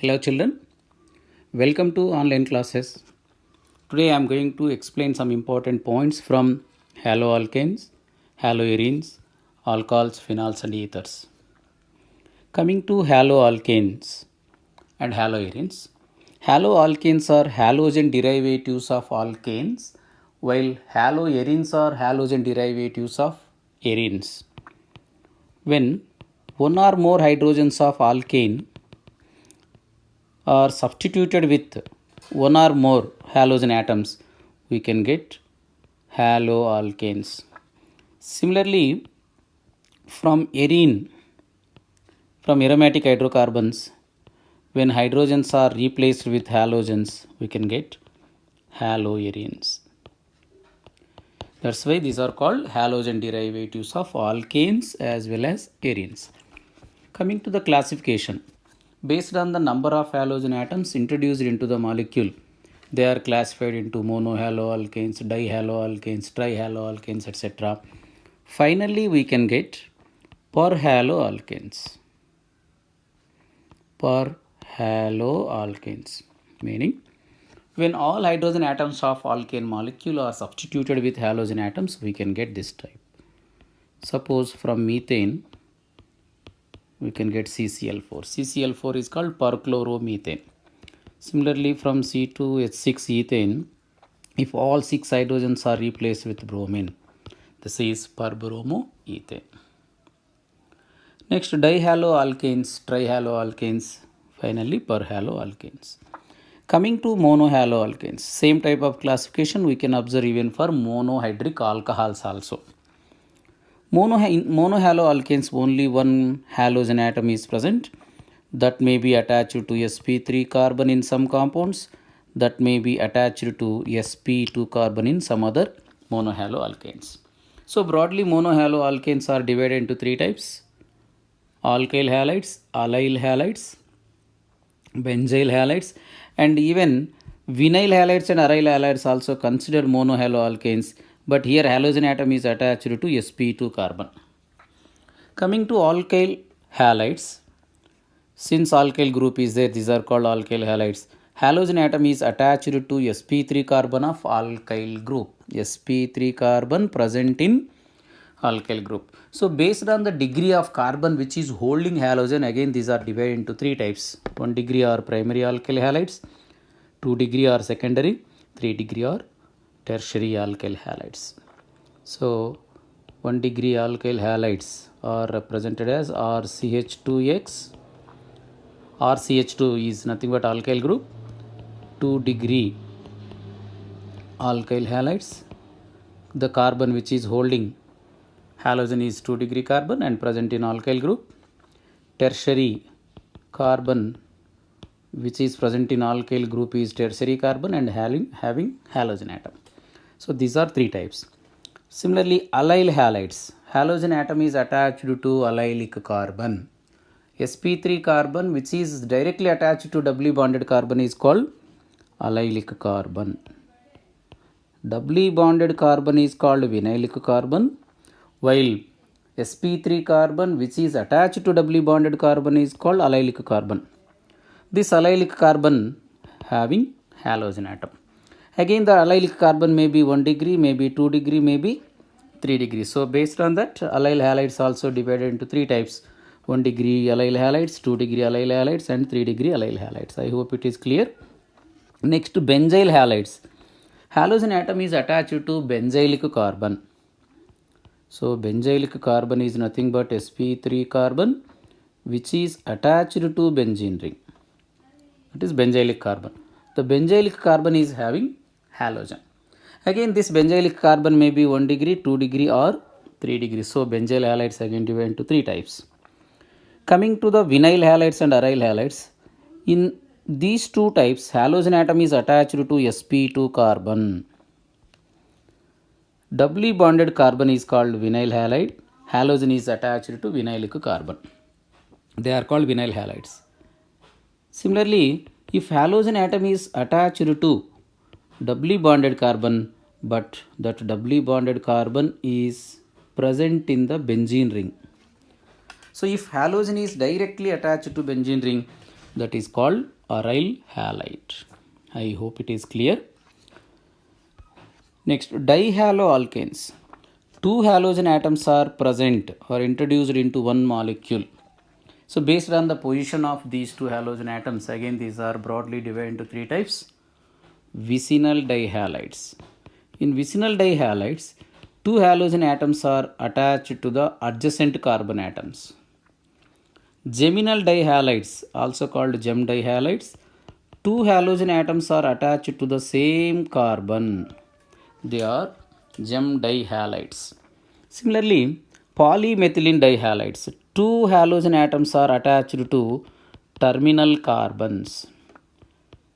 Hello children, welcome to online classes. Today I am going to explain some important points from haloalkanes, haloarenes, alcohols, phenols and ethers. Coming to haloalkanes and haloarenes. Haloalkanes are halogen derivatives of alkanes, while haloarenes are halogen derivatives of arenes. When one or more hydrogens of alkane are substituted with one or more halogen atoms, we can get haloalkanes. Similarly, from aromatic hydrocarbons, when hydrogens are replaced with halogens, we can get haloarenes. That's why these are called halogen derivatives of alkanes as well as arenes. Coming to the classification, based on the number of halogen atoms introduced into the molecule, they are classified into monohaloalkanes, dihaloalkanes, trihaloalkanes, etc. Finally, we can get perhaloalkanes. Perhaloalkanes, meaning when all hydrogen atoms of alkane molecule are substituted with halogen atoms, we can get this type. Suppose from methane, we can get CCl4. CCl4 is called perchloromethane. Similarly, from C2H6 ethane, if all 6 hydrogens are replaced with bromine, this is perbromoethane. Next, dihaloalkanes, trihaloalkanes, finally perhaloalkanes. Coming to monohaloalkanes, same type of classification we can observe even for monohydric alcohols also. Monohaloalkanes, only one halogen atom is present, that may be attached to sp3 carbon in some compounds, that may be attached to sp2 carbon in some other monohaloalkanes. So broadly, monohaloalkanes are divided into 3 types: alkyl halides, allyl halides, benzyl halides, and even vinyl halides and aryl halides also considered monohaloalkanes, but here halogen atom is attached to sp2 carbon. Coming to alkyl halides, since alkyl group is there, these are called alkyl halides. Halogen atom is attached to sp3 carbon of alkyl group. sp3 carbon present in alkyl group. So based on the degree of carbon which is holding halogen, again these are divided into 3 types. 1 degree are primary alkyl halides, 2 degree are secondary, 3 degree are tertiary alkyl halides. So 1 degree alkyl halides are represented as RCH2X. RCH2 is nothing but alkyl group. 2 degree alkyl halides, the carbon which is holding halogen is 2 degree carbon and present in alkyl group. Tertiary carbon which is present in alkyl group is tertiary carbon and having halogen atom. So these are 3 types. Similarly, allyl halides, halogen atom is attached to allylic carbon. sp3 carbon which is directly attached to doubly bonded carbon is called allylic carbon. Doubly bonded carbon is called vinylic carbon, while sp3 carbon which is attached to doubly bonded carbon is called allylic carbon. This allylic carbon having halogen atom. Again, the allylic carbon may be 1 degree, may be 2 degree, may be 3 degree. So based on that, allyl halides also divided into 3 types: 1 degree allyl halides, 2 degree allyl halides, and 3 degree allyl halides. I hope it is clear. Next, benzyl halides. Halogen atom is attached to benzylic carbon. So benzylic carbon is nothing but sp3 carbon which is attached to benzene ring. It is benzylic carbon. The benzylic carbon is having halogen. Again, this benzylic carbon may be 1 degree, 2 degree or 3 degree. So benzyl halides again divided into 3 types. Coming to the vinyl halides and aryl halides, in these 2 types, halogen atom is attached to sp2 carbon. Doubly bonded carbon is called vinyl halide. Halogen is attached to vinylic carbon. They are called vinyl halides. Similarly, if halogen atom is attached to doubly bonded carbon, but that doubly bonded carbon is present in the benzene ring. So if halogen is directly attached to benzene ring, that is called aryl halide. I hope it is clear. Next, dihaloalkanes. Two halogen atoms are present or introduced into one molecule. So based on the position of these two halogen atoms, again these are broadly divided into three types. Vicinal dihalides. In vicinal dihalides, two halogen atoms are attached to the adjacent carbon atoms. Geminal dihalides, also called gem dihalides, two halogen atoms are attached to the same carbon. They are gem dihalides. Similarly, polymethylene dihalides, two halogen atoms are attached to terminal carbons.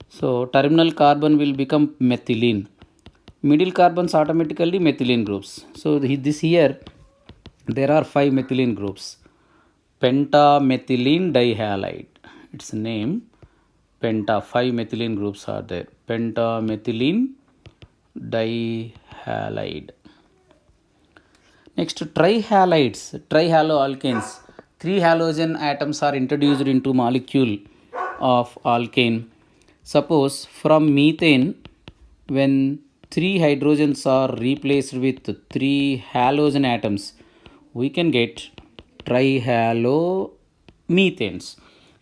So terminal carbon will become methylene. Middle carbons automatically methylene groups. So this here there are 5 methylene groups. Pentamethylene dihalide. Its name penta. 5 methylene groups are there. Pentamethylene dihalide. Next, trihalides, trihaloalkanes. 3 halogen atoms are introduced into molecule of alkane. Suppose from methane, when 3 hydrogens are replaced with 3 halogen atoms, we can get trihalomethanes.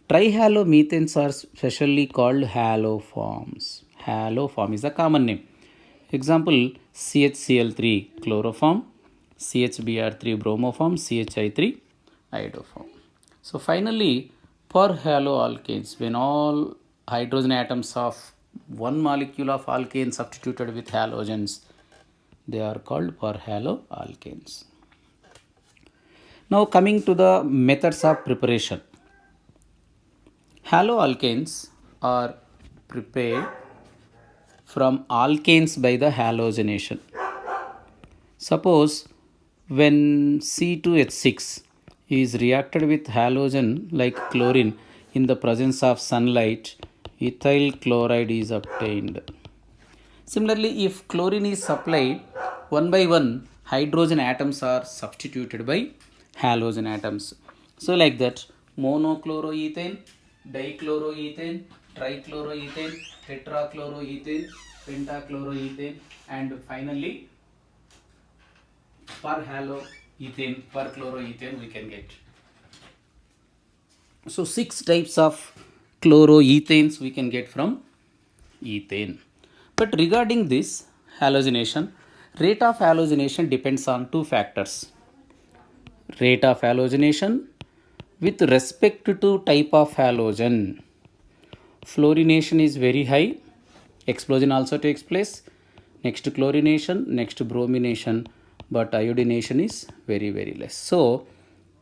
Trihalomethanes are specially called haloforms. Haloform is a common name. Example, CHCl3 chloroform, CHBr3 bromoform, CHI3 iodoform. So finally, perhaloalkanes, when all hydrogen atoms of one molecule of alkane substituted with halogens, they are called perhaloalkanes. Now coming to the methods of preparation. Haloalkanes are prepared from alkanes by the halogenation. Suppose when C2H6 is reacted with halogen like chlorine in the presence of sunlight, ethyl chloride is obtained. Similarly, if chlorine is supplied, one by one hydrogen atoms are substituted by halogen atoms. So like that, monochloroethane, dichloroethane, trichloroethane, tetrachloroethane, pentachloroethane, and finally perhaloethane, perchloroethane we can get. So 6 types of chloroethanes we can get from ethane. But regarding this halogenation, rate of halogenation depends on 2 factors. Rate of halogenation with respect to type of halogen. Fluorination is very high, explosion also takes place. Next chlorination, next bromination, but iodination is very less. So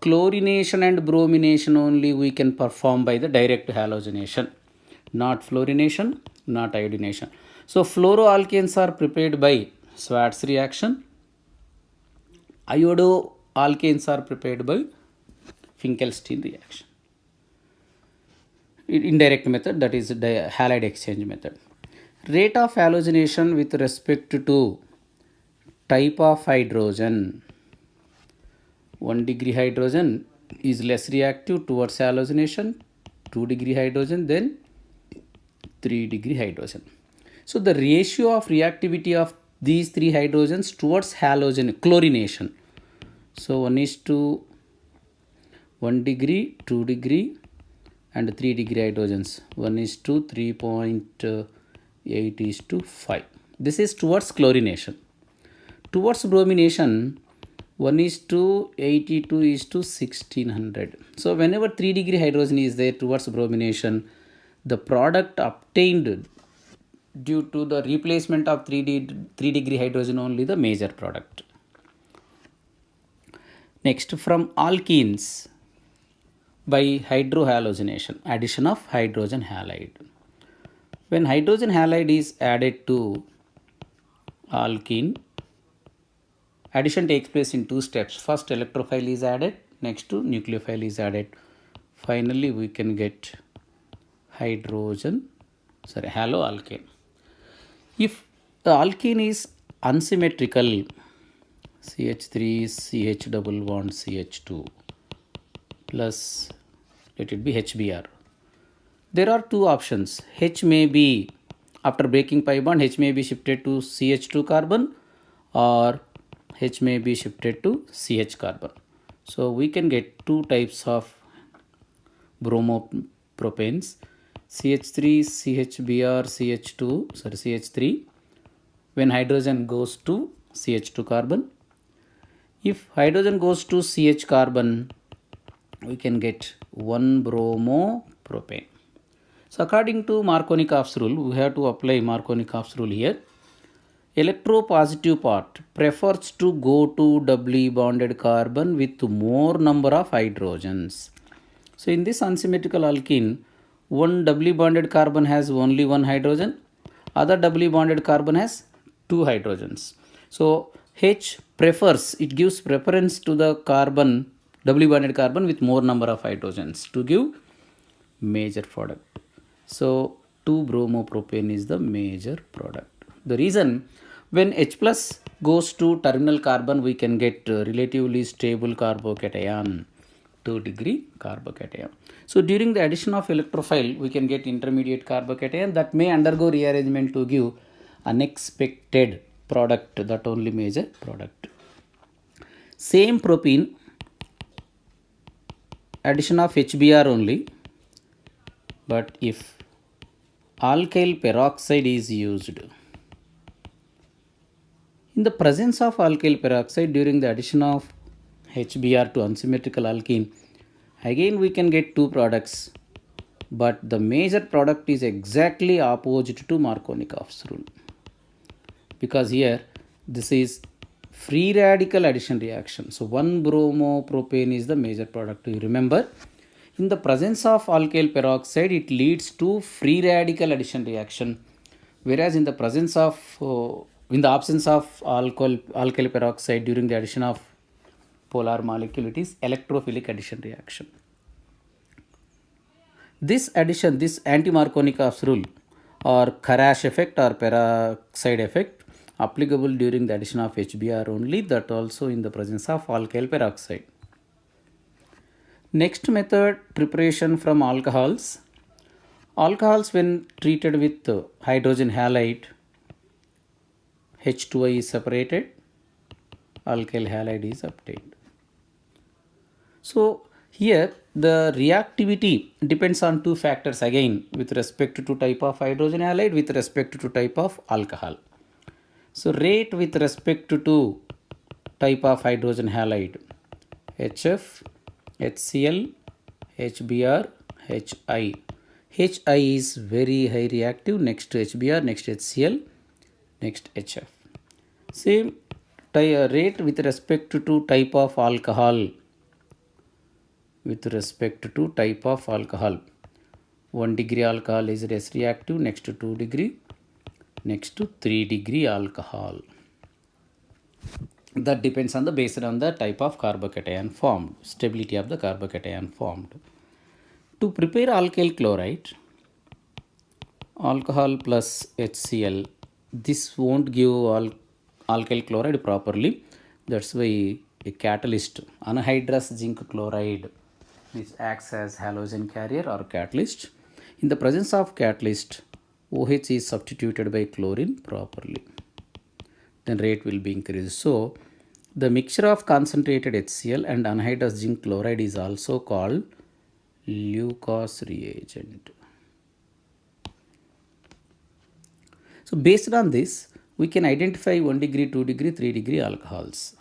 chlorination and bromination only we can perform by the direct halogenation, not fluorination, not iodination. So fluoroalkanes are prepared by Schwarz reaction. Iodoalkanes are prepared by Finkelstein reaction. Indirect method, that is the halide exchange method. Rate of halogenation with respect to type of hydrogen. 1 degree hydrogen is less reactive towards halogenation, 2 degree hydrogen, then 3 degree hydrogen. So the ratio of reactivity of these 3 hydrogens towards halogen chlorination. So 1 is to 1 degree, 2 degree and 3 degree hydrogens. 1 is to 3.8 is to 5. This is towards chlorination. Towards bromination, 1 is to 82 is to 1600. So whenever 3 degree hydrogen is there towards bromination, the product obtained due to the replacement of 3 degree hydrogen only the major product. Next, from alkenes by hydrohalogenation, addition of hydrogen halide. When hydrogen halide is added to alkene, addition takes place in 2 steps. First electrophile is added, next to nucleophile is added. Finally we can get haloalkane. If the alkene is unsymmetrical, CH3 CH double bond CH2 plus let it be HBr, There are two options. H may be, after breaking pi bond, H may be shifted to CH2 carbon, or H may be shifted to CH carbon. So we can get two types of bromopropanes, CH3, CHBr, CH2, sorry, CH3, when hydrogen goes to CH2 carbon. If hydrogen goes to CH carbon, we can get one bromopropane. So according to Markovnikov's rule, we have to apply Markovnikov's rule here. Electropositive part prefers to go to doubly bonded carbon with more number of hydrogens. So in this unsymmetrical alkene, one doubly bonded carbon has only one hydrogen, other doubly bonded carbon has two hydrogens. So H prefers, it gives preference to the carbon, doubly bonded carbon with more number of hydrogens to give major product. So 2-bromopropane is the major product. The reason, when H plus goes to terminal carbon, we can get relatively stable carbocation, 2-degree carbocation. So during the addition of electrophile, we can get intermediate carbocation that may undergo rearrangement to give unexpected product, that only major product. Same propene, addition of HBr only, but if alkyl peroxide is used, in the presence of alkyl peroxide during the addition of HBr to unsymmetrical alkene, again we can get two products, but the major product is exactly opposite to Markovnikov's rule, because here this is free radical addition reaction. So 1-bromopropane is the major product. You remember, in the presence of alkyl peroxide, it leads to free radical addition reaction, whereas in the presence of in the absence of alkyl peroxide during the addition of polar molecule, it is electrophilic addition reaction. This addition, this anti-Markovnikov's rule, or Kharash effect or peroxide effect, applicable during the addition of HBr only, that also in the presence of alkyl peroxide. Next method, preparation from alcohols. Alcohols, when treated with hydrogen halide, H2I is separated, alkyl halide is obtained. So here the reactivity depends on two factors again, with respect to type of hydrogen halide, with respect to type of alcohol. So rate with respect to type of hydrogen halide, HF, HCl, HBr, HI. HI is very high reactive, next to HBr, next HCl, next HF. Same rate with respect to type of alcohol, with respect to type of alcohol. 1 degree alcohol is less reactive, next to 2 degree, next to 3 degree alcohol. That depends on based on the type of carbocation formed, stability of the carbocation formed. To prepare alkyl chloride, alcohol plus HCl, this won't give alkyl chloride properly. That's why a catalyst, anhydrous zinc chloride, which acts as halogen carrier or catalyst. In the presence of catalyst, OH is substituted by chlorine properly. Then rate will be increased. So the mixture of concentrated HCl and anhydrous zinc chloride is also called Lucas reagent. So based on this, we can identify 1 degree, 2 degree, 3 degree alcohols.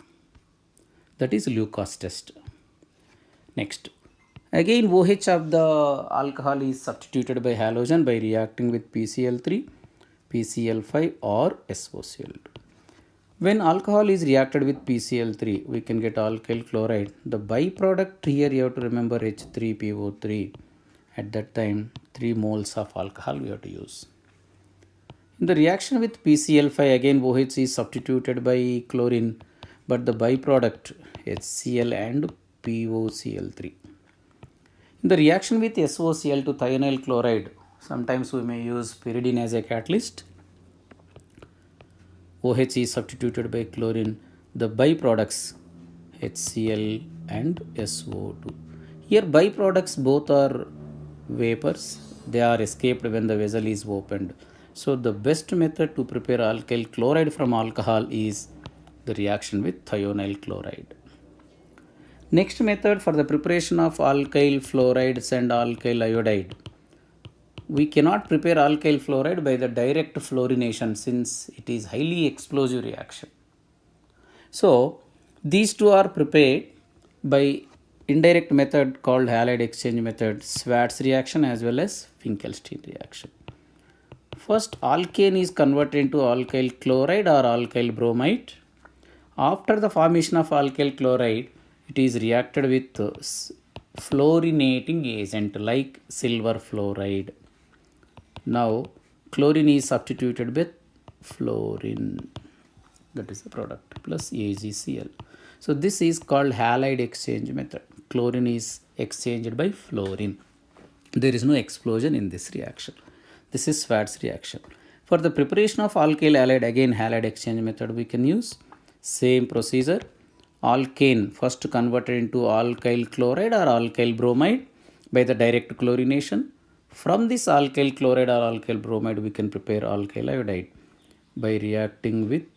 That is Lucas test. Next, again OH of the alcohol is substituted by halogen by reacting with PCl3, PCl5 or SOCl2. When alcohol is reacted with PCl3, we can get alkyl chloride. The byproduct here you have to remember H3PO3. At that time 3 moles of alcohol we have to use. In the reaction with PCl5, again OH is substituted by chlorine, but the byproduct HCl and POCl3. In the reaction with SOCl to thionyl chloride, sometimes we may use pyridine as a catalyst. OH is substituted by chlorine, the byproducts HCl and SO2. Here byproducts both are vapors, They are escaped when the vessel is opened. So the best method to prepare alkyl chloride from alcohol is the reaction with thionyl chloride. Next method for the preparation of alkyl fluorides and alkyl iodide. We cannot prepare alkyl fluoride by the direct fluorination since it is highly explosive reaction. So these two are prepared by indirect method called halide exchange method, Schwarz reaction as well as Finkelstein reaction. First, alkane is converted into alkyl chloride or alkyl bromide. After the formation of alkyl chloride, it is reacted with fluorinating agent like silver fluoride. Now, chlorine is substituted with fluorine, that is the product, plus AgCl. So this is called halide exchange method. Chlorine is exchanged by fluorine. There is no explosion in this reaction. This is Schwarz reaction. For the preparation of alkyl halide, again halide exchange method we can use. Same procedure. Alkane first converted into alkyl chloride or alkyl bromide by the direct chlorination. From this alkyl chloride or alkyl bromide we can prepare alkyl iodide by reacting with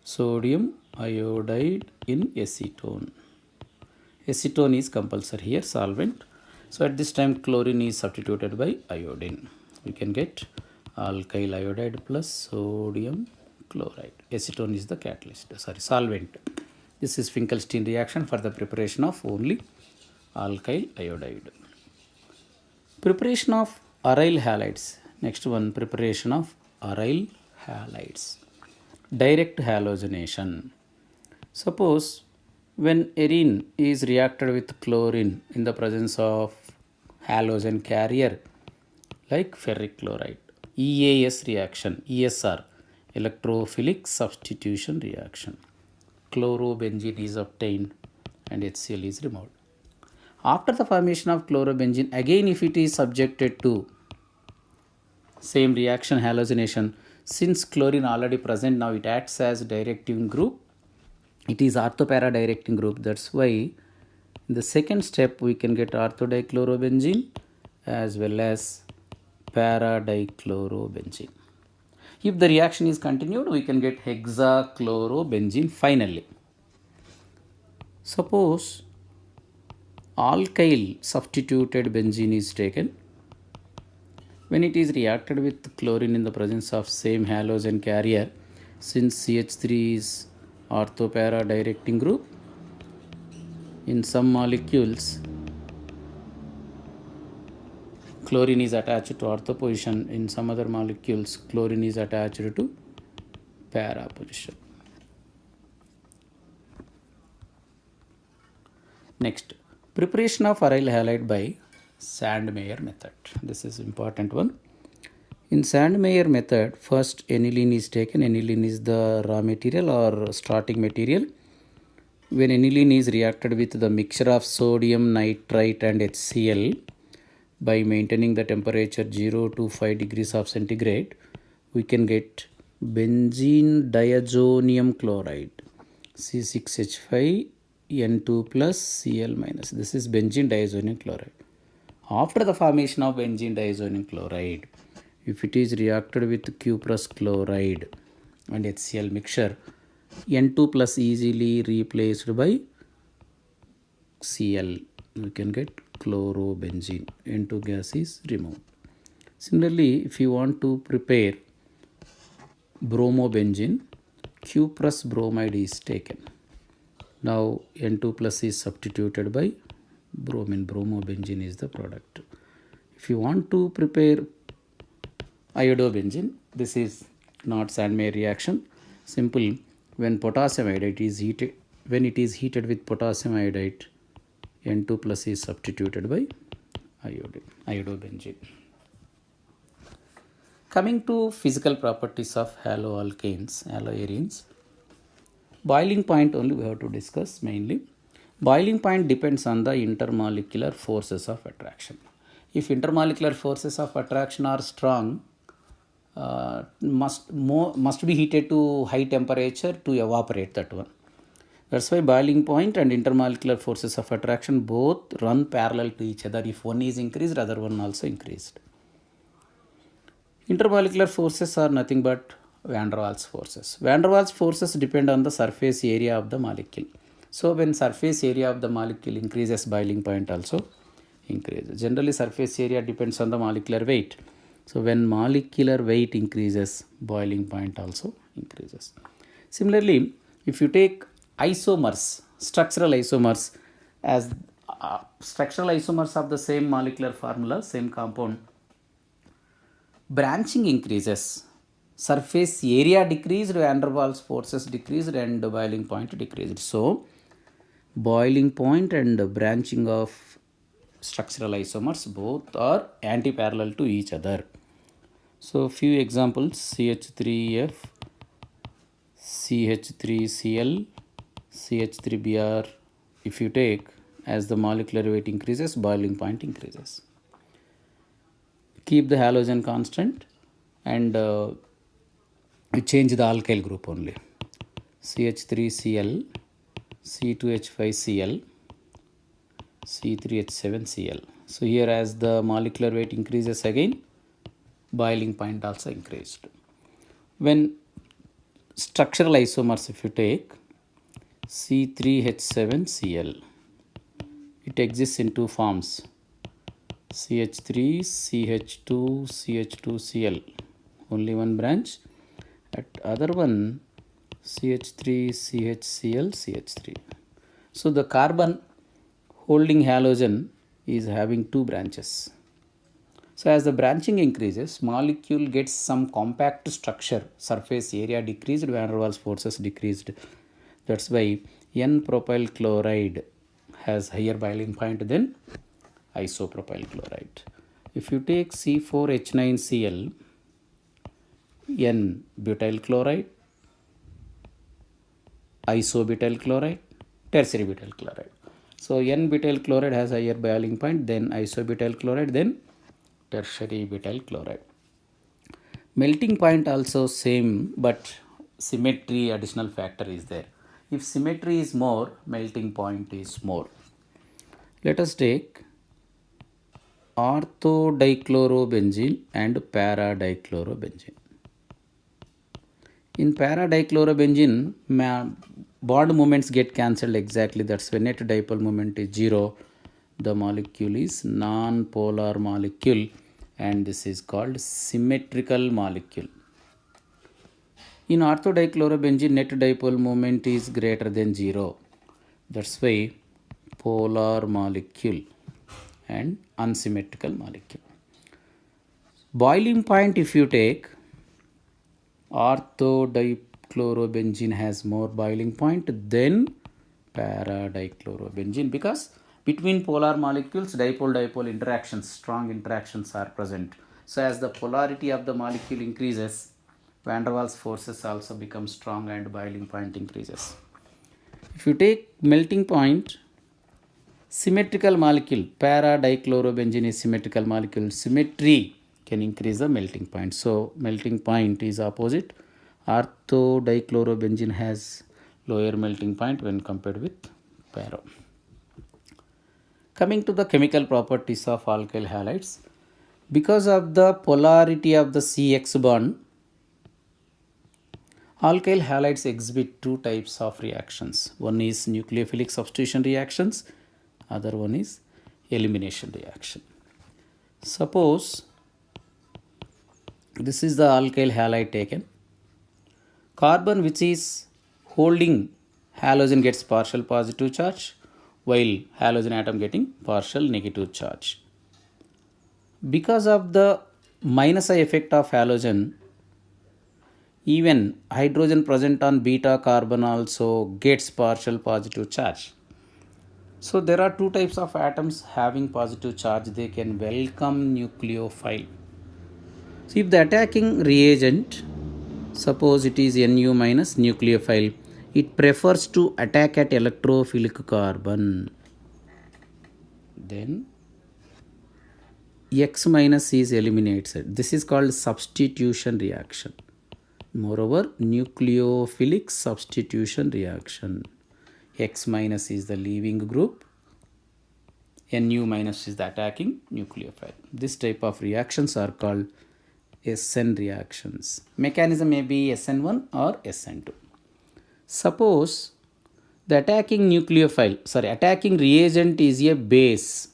sodium iodide in acetone. Acetone is compulsory here, solvent. So at this time chlorine is substituted by iodine. We can get alkyl iodide plus sodium chloride. Acetone is the catalyst, solvent. This is Finkelstein reaction for the preparation of only alkyl iodide. Preparation of aryl halides. Next one, preparation of aryl halides. Direct halogenation. Suppose when arene is reacted with chlorine in the presence of halogen carrier like ferric chloride, EAS reaction, ESR, electrophilic substitution reaction. Chlorobenzene is obtained and HCl is removed. After the formation of chlorobenzene, again if it is subjected to same reaction halogenation, since chlorine already present, now it acts as directing group. It is orthopara directing group. That's why in the second step we can get orthodichlorobenzene as well as para-dichlorobenzene. If the reaction is continued, we can get hexachlorobenzene finally. Suppose alkyl substituted benzene is taken. When it is reacted with chlorine in the presence of same halogen carrier, since CH3 is orthopara directing group, in some molecules chlorine is attached to ortho position, in some other molecules chlorine is attached to para position. Next, preparation of aryl halide by Sandmeyer method. This is important one. In Sandmeyer method, first aniline is taken. Aniline is the raw material or starting material. When aniline is reacted with the mixture of sodium nitrite and HCl by maintaining the temperature 0 to 5 degrees of centigrade, we can get benzene diazonium chloride, C6H5N2 plus Cl minus. This is benzene diazonium chloride. After the formation of benzene diazonium chloride, if it is reacted with cuprous chloride and HCl mixture, N2 plus easily replaced by Cl, we can get chlorobenzene. N2 gas is removed. Similarly, if you want to prepare bromobenzene, cuprous bromide is taken. Now N2 plus is substituted by bromine. Bromobenzene is the product. If you want to prepare iodobenzene, this is not Sandmeyer reaction. Simple. When potassium iodide is heated, when it is heated with potassium iodide, N2 plus is substituted by iodobenzene. Coming to physical properties of haloalkanes, haloarenes, boiling point only we have to discuss mainly. Boiling point depends on the intermolecular forces of attraction. If intermolecular forces of attraction are strong, must be heated to high temperature to evaporate that one. That's why boiling point and intermolecular forces of attraction both run parallel to each other. If one is increased, other one also increased. Intermolecular forces are nothing but van der Waals forces. Van der Waals forces depend on the surface area of the molecule. So when surface area of the molecule increases, boiling point also increases. Generally, surface area depends on the molecular weight. So when molecular weight increases, boiling point also increases. Similarly, if you take isomers, structural isomers as structural isomers of the same molecular formula, same compound, branching increases, surface area decreased, van der Waals forces decreased, and boiling point decreased. So boiling point and branching of structural isomers both are anti-parallel to each other. So few examples: CH3F, CH3Cl, CH3Br. If you take, as the molecular weight increases, boiling point increases. Keep the halogen constant and you change the alkyl group only. CH3Cl, C2H5Cl, C3H7Cl. So here, as the molecular weight increases again, boiling point also increased. When structural isomers, if you take C3H7Cl, it exists in two forms: CH3, CH2, CH2Cl, only one branch. At other one, CH3, CHCl, CH3. So the carbon holding halogen is having two branches. So as the branching increases, molecule gets some compact structure, surface area decreased, van der Waals forces decreased. That's why N-propyl chloride has higher boiling point than isopropyl chloride. If you take C4H9Cl, N-butyl chloride, isobutyl chloride, tertiary butyl chloride. So N-butyl chloride has higher boiling point, then isobutyl chloride, then tertiary butyl chloride. Melting point also same, but symmetry additional factor is there. If symmetry is more, melting point is more. Let us take orthodichlorobenzene and para-dichlorobenzene. In para-dichlorobenzene, bond moments get cancelled exactly. That's when net dipole moment is 0. The molecule is non-polar molecule, and this is called symmetrical molecule. In orthodichlorobenzene, net dipole moment is greater than 0. That's why polar molecule and unsymmetrical molecule. Boiling point, if you take, orthodichlorobenzene has more boiling point than para-dichlorobenzene, because between polar molecules, dipole-dipole interactions, strong interactions are present. So as the polarity of the molecule increases, van der Waals forces also become strong and boiling point increases. If you take melting point, symmetrical molecule, para-dichlorobenzene is symmetrical molecule. Symmetry can increase the melting point. So melting point is opposite. Orthodichlorobenzene has lower melting point when compared with para. Coming to the chemical properties of alkyl halides, because of the polarity of the CX bond, alkyl halides exhibit two types of reactions. One is nucleophilic substitution reactions, other one is elimination reaction. Suppose this is the alkyl halide taken. Carbon which is holding halogen gets partial positive charge, while halogen atom getting partial negative charge. Because of the minus I effect of halogen, even hydrogen present on beta carbon also gets partial positive charge. So there are two types of atoms having positive charge. They can welcome nucleophile. So if the attacking reagent, suppose it is Nu minus nucleophile, it prefers to attack at electrophilic carbon. Then X minus is eliminated. This is called substitution reaction. Moreover, nucleophilic substitution reaction. X minus is the leaving group, Nu minus is the attacking nucleophile. This type of reactions are called SN reactions. Mechanism may be SN1 or SN2. Suppose the attacking reagent is a base.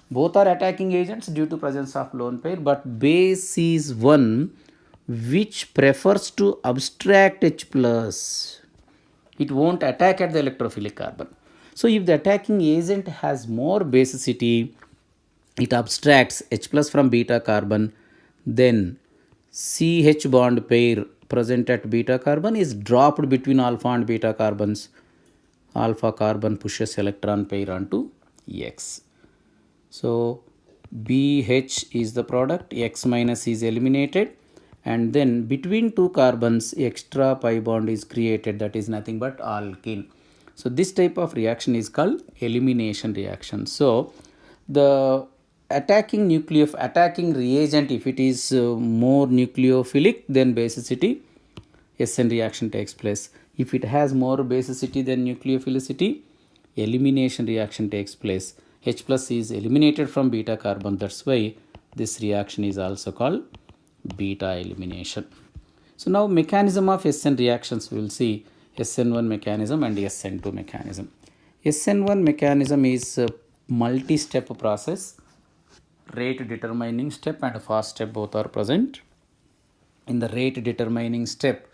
Both are attacking agents due to presence of lone pair, but base is one which prefers to abstract H plus. It won't attack at the electrophilic carbon. So if the attacking agent has more basicity, it abstracts H plus from beta carbon, then CH bond pair present at beta carbon is dropped between alpha and beta carbons. Alpha carbon pushes electron pair onto X. So BH is the product, X minus is eliminated, and then between two carbons extra pi bond is created, that is nothing but alkene. So this type of reaction is called elimination reaction. So the attacking reagent, if it is more nucleophilic, then basicity SN reaction takes place. If it has more basicity than nucleophilicity, elimination reaction takes place. H plus is eliminated from beta carbon. That's why this reaction is also called beta elimination. So now mechanism of SN reactions, we will see SN1 mechanism and SN2 mechanism. SN1 mechanism is a multi-step process. Rate determining step and fast step both are present. In the rate determining step,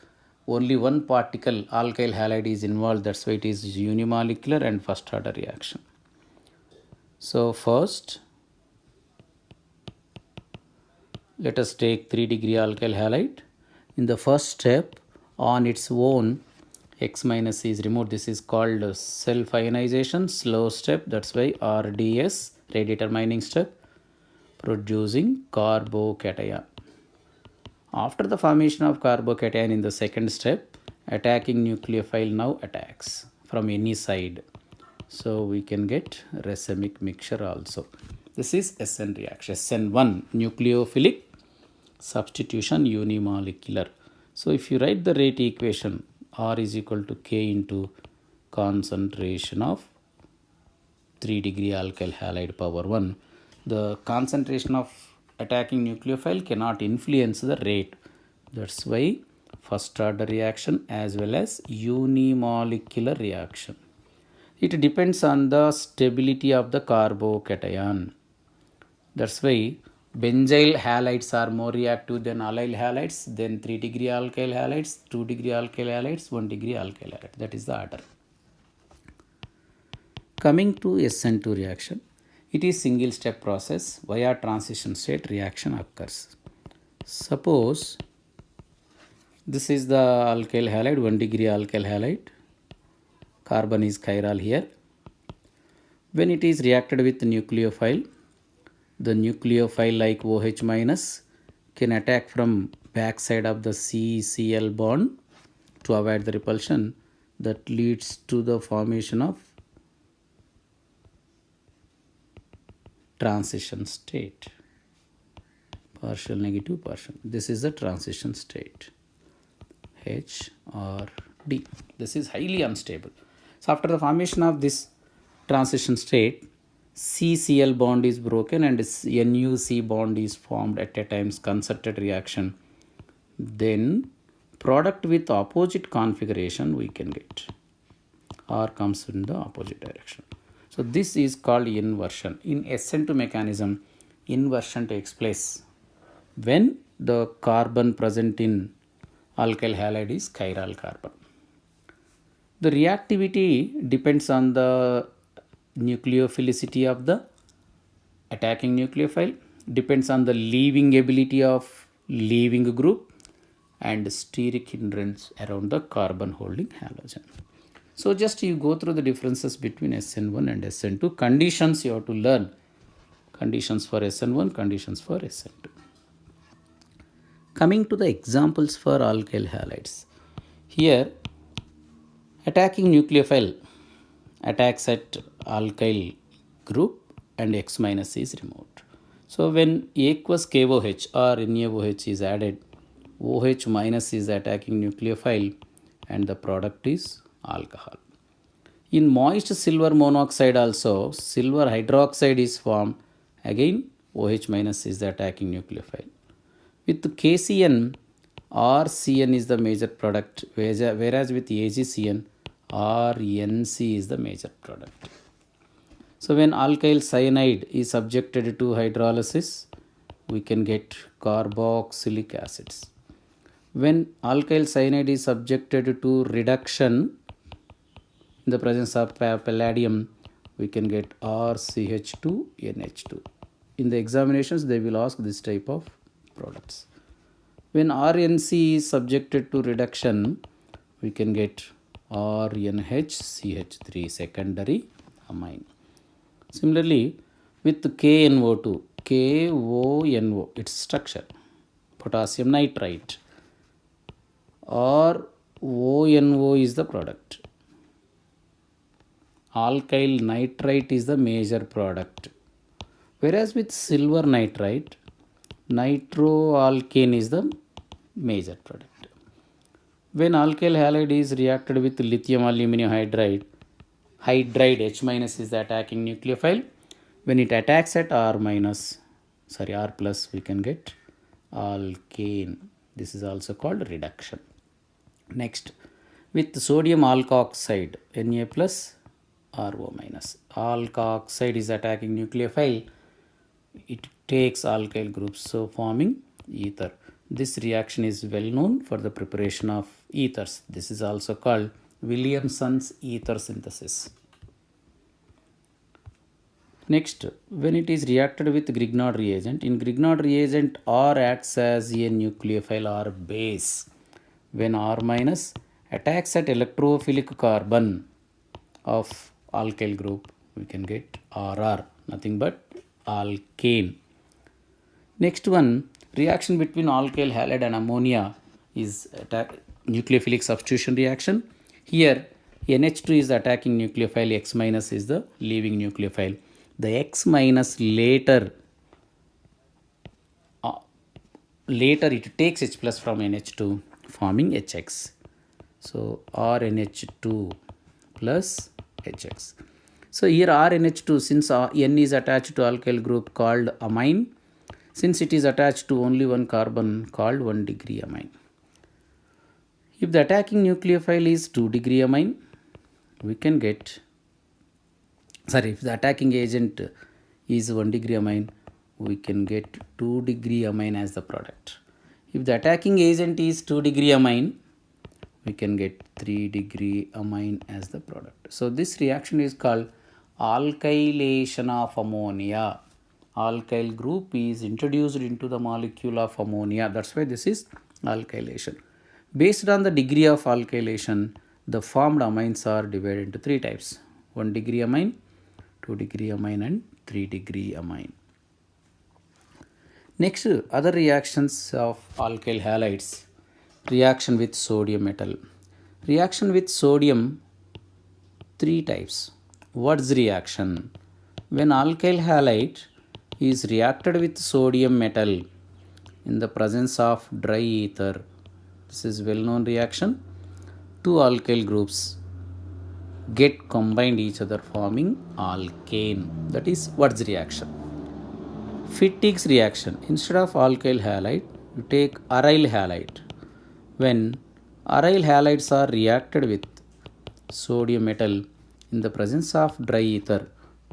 only one particle alkyl halide is involved. That's why it is unimolecular and first order reaction. So first, let us take 3-degree alkyl halide. In the first step, on its own, X minus is removed. This is called self-ionization, slow step. That's why RDS, rate determining step, producing carbocation. After the formation of carbocation in the second step, attacking nucleophile now attacks from any side. So we can get racemic mixture also. This is SN reaction. SN1 nucleophilic substitution unimolecular. So if you write the rate equation, R is equal to K into concentration of 3-degree alkyl halide power 1. The concentration of attacking nucleophile cannot influence the rate. That's why first order reaction as well as unimolecular reaction. It depends on the stability of the carbocation. That's why benzyl halides are more reactive than allyl halides, then 3-degree alkyl halides, 2-degree alkyl halides, 1-degree alkyl halide. That is the order. Coming to SN2 reaction, it is single step process. Via transition state reaction occurs. Suppose this is the alkyl halide, 1-degree alkyl halide. Carbon is chiral here. When it is reacted with nucleophile, the nucleophile like OH minus can attack from back side of the CCl bond to avoid the repulsion that leads to the formation of transition state. Partial negative, partial. This is the transition state. H or D. This is highly unstable. So after the formation of this transition state, CCl bond is broken and NuC bond is formed at a times concerted reaction. Then product with opposite configuration we can get, or comes in the opposite direction. So this is called inversion. In SN2 mechanism, inversion takes place when the carbon present in alkyl halide is chiral carbon. The reactivity depends on the nucleophilicity of the attacking nucleophile, depends on the leaving ability of leaving group and steric hindrance around the carbon holding halogen. So just you go through the differences between SN1 and SN2. Conditions you have to learn. Conditions for SN1, conditions for SN2. Coming to the examples for alkyl halides. Here attacking nucleophile attacks at alkyl group and X minus is removed. So when aqueous KOH or NaOH is added, OH minus is attacking nucleophile and the product is alcohol. In moist silver monoxide also, silver hydroxide is formed. Again, OH minus is the attacking nucleophile. With KCN, RCN is the major product, whereas with AgCN, RNC is the major product. So when alkyl cyanide is subjected to hydrolysis, we can get carboxylic acids. When alkyl cyanide is subjected to reduction in the presence of palladium, we can get RCH2NH2. In the examinations, they will ask this type of products. When RNC is subjected to reduction, we can get RNHCH3 secondary amine. Similarly, with KNO2, KONO, its structure, potassium nitrite, or ONO is the product. Alkyl nitrite is the major product. Whereas with silver nitrite, nitroalkane is the major product. When alkyl halide is reacted with lithium aluminum hydride, H minus is the attacking nucleophile. When it attacks at R plus, we can get alkane. This is also called reduction. Next, with sodium alkoxide, Na plus, RO minus. Alkoxide is attacking nucleophile. It takes alkyl groups, so forming ether. This reaction is well known for the preparation of ethers. This is also called Williamson's ether synthesis. Next, when it is reacted with Grignard reagent, in Grignard reagent, R acts as a nucleophile or base. When R minus attacks at electrophilic carbon of alkyl group, we can get RR, nothing but alkane. Next one, reaction between alkyl halide and ammonia is nucleophilic substitution reaction. Here, NH2 is the attacking nucleophile, X minus is the leaving nucleophile. The X minus later it takes H plus from NH2, forming HX. So RNH2 plus HX. So here RNH2, since N is attached to alkyl group called amine, since it is attached to only one carbon called 1 degree amine. If the attacking nucleophile is 2 degree amine, we can get, if the attacking agent is 1 degree amine, we can get 2 degree amine as the product. If the attacking agent is 2 degree amine, we can get 3 degree amine as the product. So this reaction is called alkylation of ammonia. Alkyl group is introduced into the molecule of ammonia. That's why this is alkylation. Based on the degree of alkylation, the formed amines are divided into 3 types. 1 degree amine, 2 degree amine and 3 degree amine. Next, other reactions of alkyl halides. Reaction with sodium metal. Reaction with sodium, 3 types. Wurtz reaction. When alkyl halide is reacted with sodium metal in the presence of dry ether, this is well known reaction. 2 alkyl groups get combined each other forming alkane. That is Wurtz reaction. Fittig's reaction. Instead of alkyl halide, you take aryl halide. When aryl halides are reacted with sodium metal in the presence of dry ether,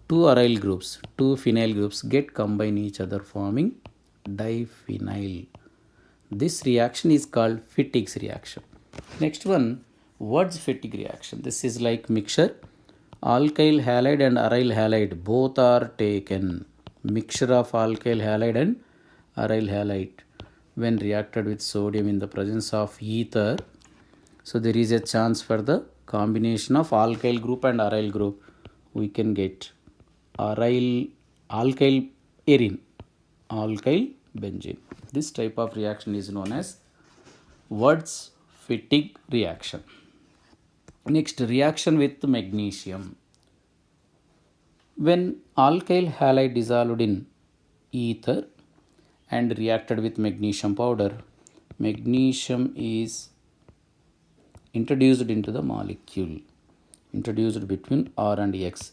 2 aryl groups, 2 phenyl groups get combined each other forming diphenyl. This reaction is called Fittig's reaction. Next one, Wurtz-Fittig reaction. This is like mixture. Alkyl halide and aryl halide both are taken. Mixture of alkyl halide and aryl halide when reacted with sodium in the presence of ether. So there is a chance for the combination of alkyl group and aryl group. We can get alkyl arene, alkyl benzene. This type of reaction is known as Wurtz-Fittig reaction. Next, reaction with magnesium. When alkyl halide dissolved in ether and reacted with magnesium powder, magnesium is introduced into the molecule. introduced between R and X,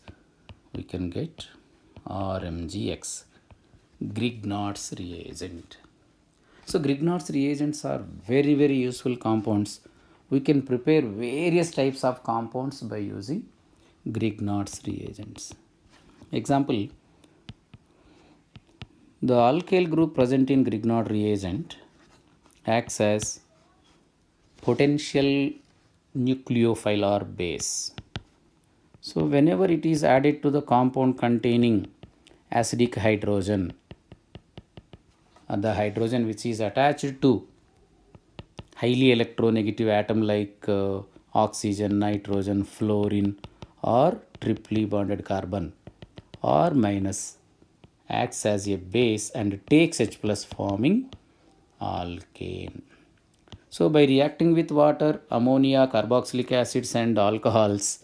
we can get RMgX, Grignard's reagent. So Grignard's reagents are very useful compounds. We can prepare various types of compounds by using Grignard's reagents. Example, the alkyl group present in Grignard reagent acts as potential nucleophile or base. So whenever it is added to the compound containing acidic hydrogen, the hydrogen which is attached to highly electronegative atom like oxygen, nitrogen, fluorine or triply bonded carbon or minus, acts as a base and takes H plus forming alkane. So by reacting with water, ammonia, carboxylic acids and alcohols,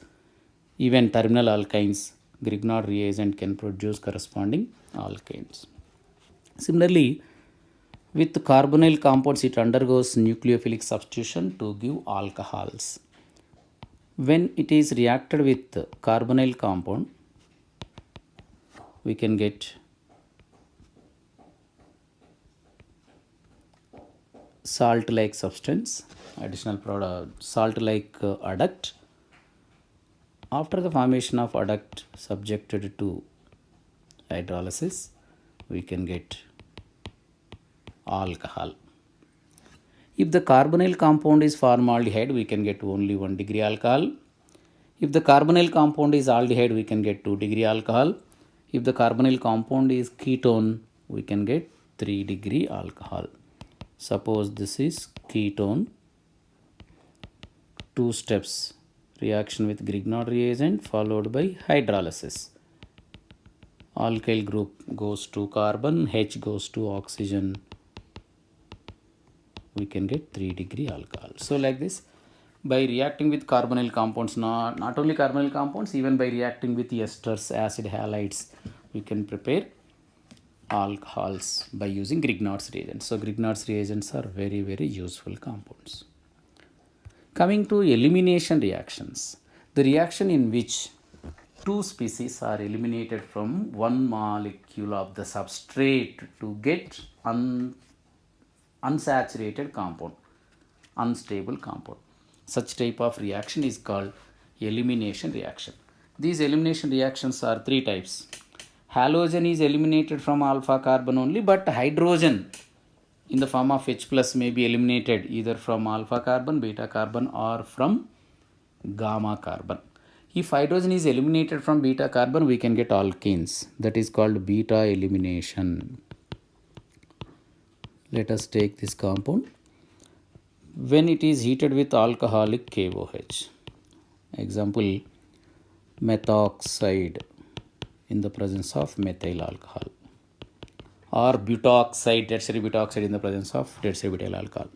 even terminal alkynes, Grignard reagent can produce corresponding alkanes. Similarly, with carbonyl compounds, it undergoes nucleophilic substitution to give alcohols. When it is reacted with carbonyl compound, we can get salt-like substance, additional product, salt-like adduct. After the formation of adduct subjected to hydrolysis, we can get alcohol. If the carbonyl compound is formaldehyde, we can get only 1 degree alcohol. If the carbonyl compound is aldehyde, we can get 2 degree alcohol. If the carbonyl compound is ketone, we can get 3 degree alcohol. Suppose this is ketone, 2 steps, reaction with Grignard reagent followed by hydrolysis. Alkyl group goes to carbon, H goes to oxygen, we can get 3 degree alcohol. So like this, by reacting with carbonyl compounds, not only carbonyl compounds, even by reacting with esters, acid halides, we can prepare alcohols by using Grignard's reagents. So Grignard's reagents are very useful compounds. Coming to elimination reactions, the reaction in which two species are eliminated from one molecule of the substrate to get unsaturated compound, unstable compound. Such type of reaction is called elimination reaction. These elimination reactions are 3 types. Halogen is eliminated from alpha carbon only, but hydrogen in the form of H plus may be eliminated either from alpha carbon, beta carbon or from gamma carbon. If hydrogen is eliminated from beta carbon, we can get alkenes. That is called beta elimination. Let us take this compound. When it is heated with alcoholic KOH, example, methoxide in the presence of methyl alcohol, or butoxide, tertiary butoxide in the presence of tertiary butyl alcohol.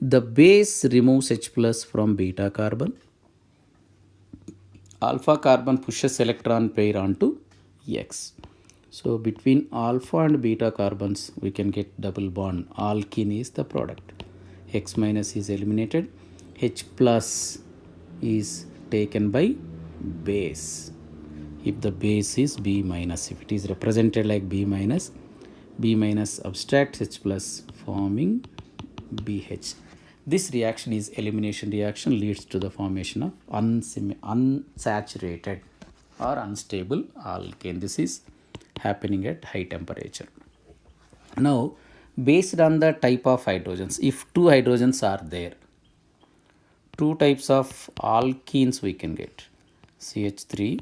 The base removes H plus from beta carbon. Alpha carbon pushes electron pair onto X. So between alpha and beta carbons, we can get double bond. Alkene is the product. X minus is eliminated. H plus is taken by base. If the base is B minus, if it is represented like B minus abstracts H plus forming BH. This reaction is elimination reaction, leads to the formation of unsaturated or unstable alkane. This is happening at high temperature. Now, based on the type of hydrogens, if 2 hydrogens are there, 2 types of alkenes we can get: CH3,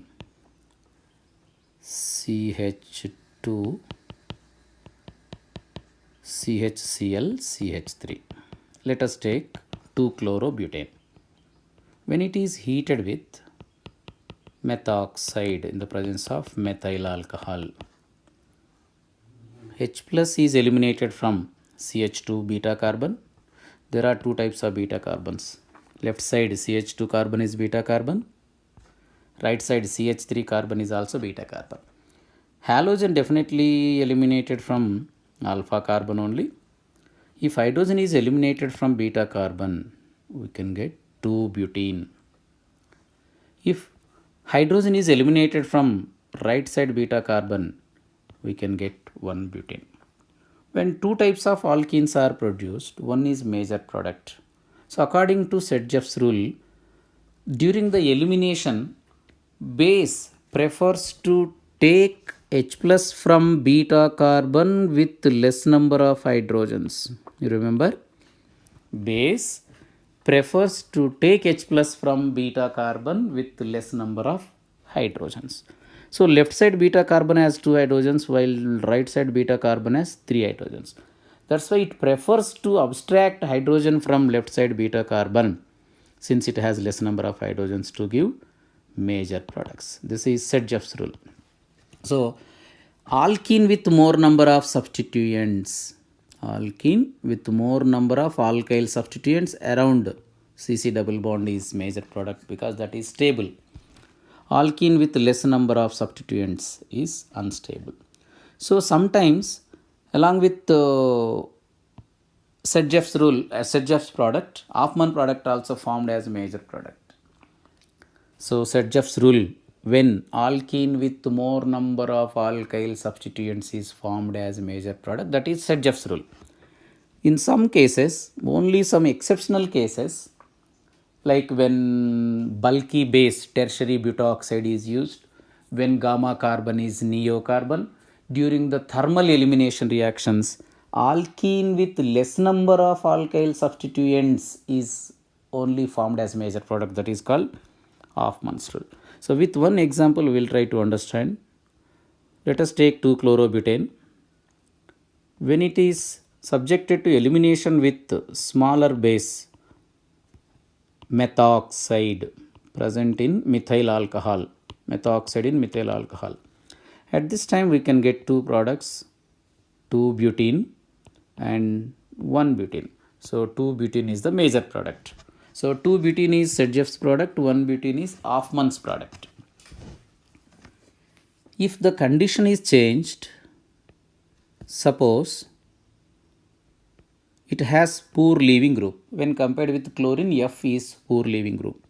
CH2, CHCl, CH3. Let us take 2-chlorobutane. When it is heated with methoxide in the presence of methyl alcohol, H plus is eliminated from CH2 beta carbon. There are 2 types of beta carbons. Left side CH2 carbon is beta carbon. Right side CH3 carbon is also beta carbon. Halogen definitely eliminated from alpha carbon only. If hydrogen is eliminated from beta carbon, we can get 2-butene. If hydrogen is eliminated from right side beta carbon, we can get 1 butane. When two types of alkenes are produced, one is major product. So according to Sedgwick's rule, during the elimination, base prefers to take H plus from beta carbon with less number of hydrogens. You remember? Base prefers to take H plus from beta carbon with less number of hydrogens. So left side beta carbon has 2 hydrogens while right side beta carbon has 3 hydrogens. That's why it prefers to abstract hydrogen from left side beta carbon since it has less number of hydrogens to give major products. This is Sedgwick's rule. So alkene with more number of substituents, alkene with more number of alkyl substituents around CC double bond is major product because that is stable. Alkene with less number of substituents is unstable. So sometimes along with Sedgwick's rule, Sedgwick's product, Hoffman product also formed as major product. So Sedgwick's rule, when alkene with more number of alkyl substituents is formed as major product, that is Sedgwick's rule. In some cases, only some exceptional cases, like when bulky base tertiary butoxide is used, when gamma carbon is neocarbon, during the thermal elimination reactions, alkene with less number of alkyl substituents is only formed as major product, that is called Hoffman's rule. So with one example we will try to understand. Let us take 2-chlorobutane. When it is subjected to elimination with smaller base methoxide present in methyl alcohol, methoxide in methyl alcohol. At this time we can get two products, 2-butene and 1-butene. So 2-butene is the major product. So 2-butene is Sedgwick's product, 1-butene is Hoffman's product. If the condition is changed, suppose it has poor leaving group. When compared with chlorine, F is poor leaving group.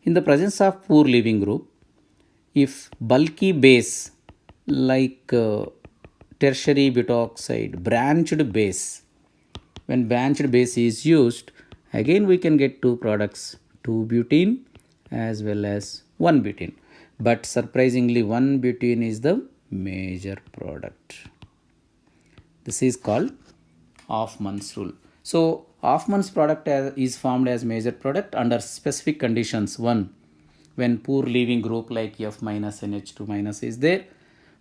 In the presence of poor leaving group, if bulky base like tertiary butoxide, branched base, when branched base is used, again we can get two products, 2-butene as well as 1-butene. But surprisingly 1-butene is the major product. This is called Hoffman's rule. So Hoffman's product is formed as major product under specific conditions. One, when poor leaving group like F minus NH2 minus is there,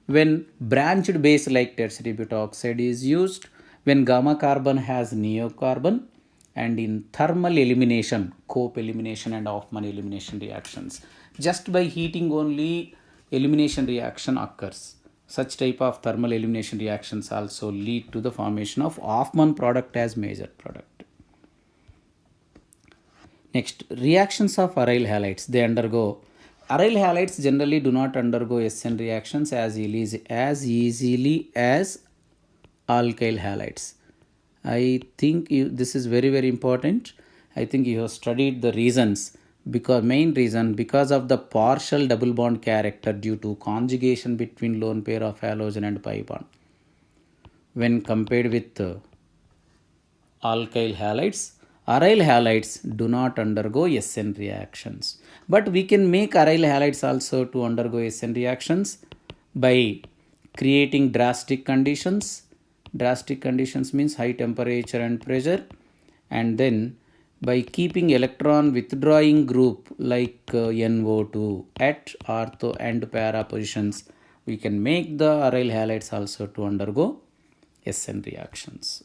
when branched base like tertiary butoxide is used, when gamma carbon has neocarbon, and in thermal elimination, Cope elimination and Hoffman elimination reactions. Just by heating only elimination reaction occurs. Such type of thermal elimination reactions also lead to the formation of Hoffman product as major product. Next, reactions of aryl halides, they undergo. Aryl halides generally do not undergo SN reactions as easily as alkyl halides. I think this is very important. I think you have studied the reasons. Main reason because of the partial double bond character due to conjugation between lone pair of halogen and pi bond. When compared with alkyl halides, aryl halides do not undergo SN reactions. But we can make aryl halides also to undergo SN reactions by creating drastic conditions. Drastic conditions means high temperature and pressure, and then by keeping electron withdrawing group like NO2 at ortho and para positions, we can make the aryl halides also to undergo SN reactions.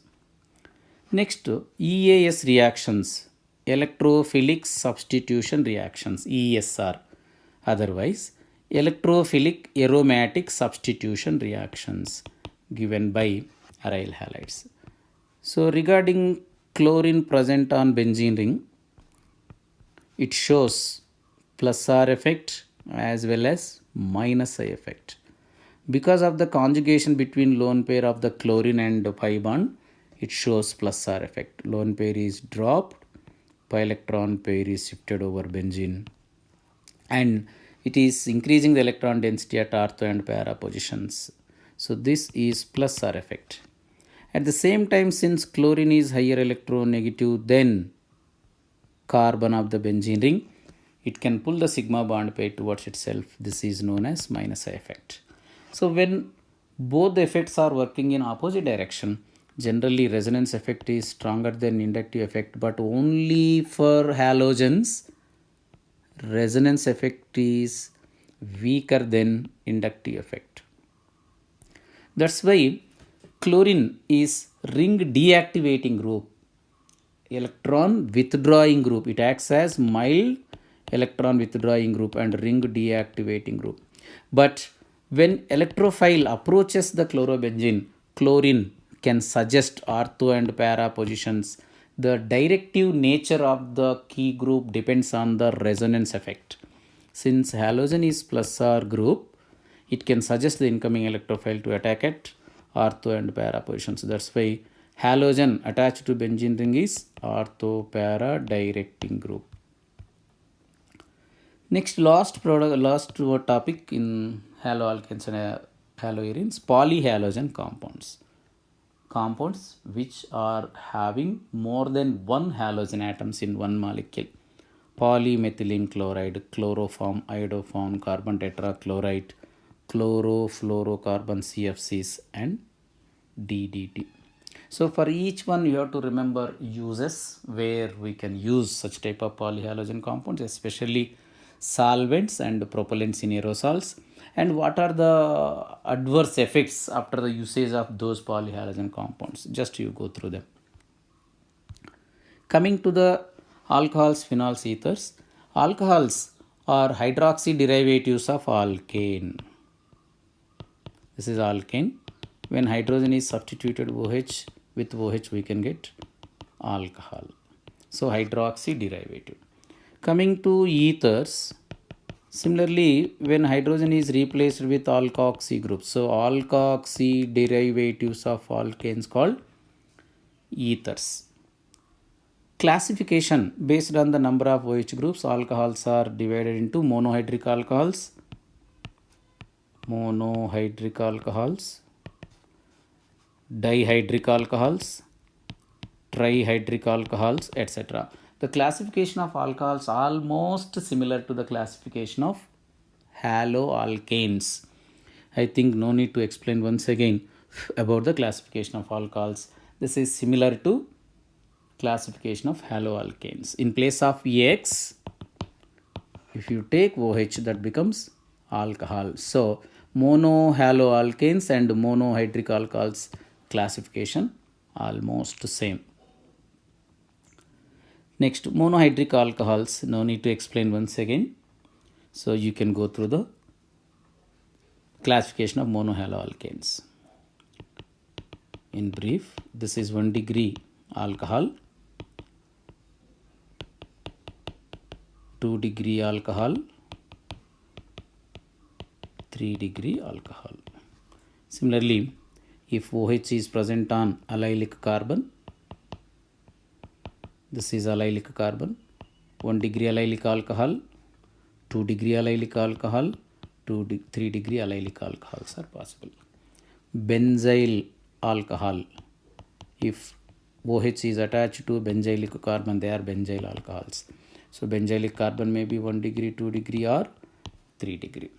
Next, EAS reactions, electrophilic substitution reactions, ESR, otherwise electrophilic aromatic substitution reactions given by aryl halides. So regarding chlorine present on benzene ring, it shows plus R effect as well as minus I effect. Because of the conjugation between lone pair of the chlorine and pi bond, it shows plus R effect. Lone pair is dropped, pi electron pair is shifted over benzene. and it is increasing the electron density at ortho and para positions. So this is plus R effect. At the same time, since chlorine is higher electronegative than carbon of the benzene ring, it can pull the sigma bond pair towards itself. This is known as minus I effect. So when both the effects are working in opposite direction, generally resonance effect is stronger than inductive effect, but only for halogens resonance effect is weaker than inductive effect. That's why chlorine is ring deactivating group, electron withdrawing group. It acts as mild electron withdrawing group and ring deactivating group. But when electrophile approaches the chlorobenzene, chlorine can suggest ortho and para positions. The directive nature of the key group depends on the resonance effect. Since halogen is plus R group, it can suggest the incoming electrophile to attack at ortho and para positions. That's why halogen attached to benzene ring is ortho para directing group. Next, last topic in haloalkanes and haloarenes, polyhalogen compounds. Compounds which are having more than one halogen atoms in one molecule. Polymethylene chloride, chloroform, iodoform, carbon tetrachloride, chlorofluorocarbon CFCs, and DDT. So for each one you have to remember uses where we can use such type of polyhalogen compounds, especially solvents and propellants in aerosols, and what are the adverse effects after the usage of those polyhalogen compounds. Just you go through them. Coming to the alcohols, phenols, ethers. Alcohols are hydroxy derivatives of alkane. This is alkane. When hydrogen is substituted OH with OH, we can get alcohol. So hydroxy derivative. Coming to ethers, similarly, when hydrogen is replaced with alkoxy groups, so alkoxy derivatives of alkanes called ethers. Classification based on the number of OH groups, alcohols are divided into monohydric alcohols, dihydric alcohols, trihydric alcohols, etc. The classification of alcohols almost similar to the classification of haloalkanes. I think no need to explain once again about the classification of alcohols. This is similar to classification of haloalkanes. In place of X, if you take OH, that becomes alcohol. So monohaloalkanes and monohydric alcohols classification almost same. Next, monohydric alcohols, no need to explain once again. So you can go through the classification of monohaloalkanes. In brief, this is 1 degree alcohol, 2 degree alcohol, 3 degree alcohol. Similarly, if OH is present on allylic carbon, this is allylic carbon, 1 degree allylic alcohol, 2 degree allylic alcohol, 3 degree allylic alcohols are possible. Benzyl alcohol, if OH is attached to benzylic carbon, they are benzyl alcohols. So benzylic carbon may be 1 degree, 2 degree or 3 degree.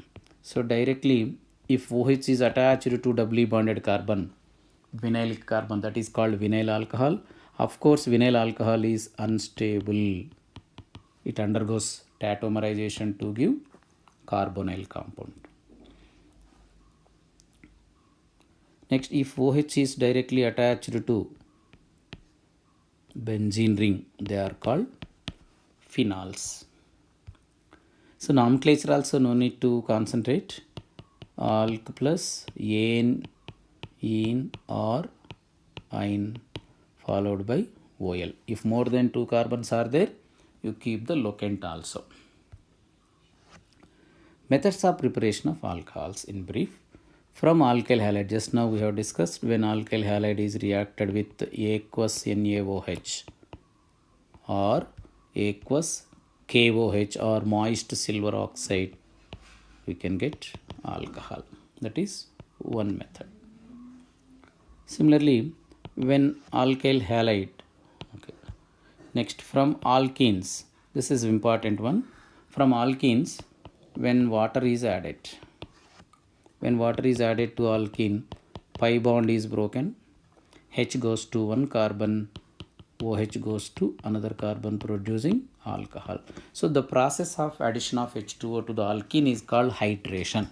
So directly, if OH is attached to doubly bonded carbon, vinylic carbon, that is called vinyl alcohol. Of course, vinyl alcohol is unstable. It undergoes tautomerization to give carbonyl compound. Next, if OH is directly attached to benzene ring, they are called phenols. So nomenclature also no need to concentrate. Alk plus ane, ene or ine followed by OL. If more than 2 carbons are there, you keep the locant also. Methods of preparation of alcohols in brief. From alkyl halide, just now we have discussed when alkyl halide is reacted with aqueous NaOH or aqueous KOH or moist silver oxide, we can get alcohol. That is one method. Similarly, when alkyl halide, okay. Next, from alkenes, this is important one. From alkenes, when water is added to alkene, pi bond is broken, H goes to one carbon, OH goes to another carbon, producing alcohol. So the process of addition of H2O to the alkene is called hydration.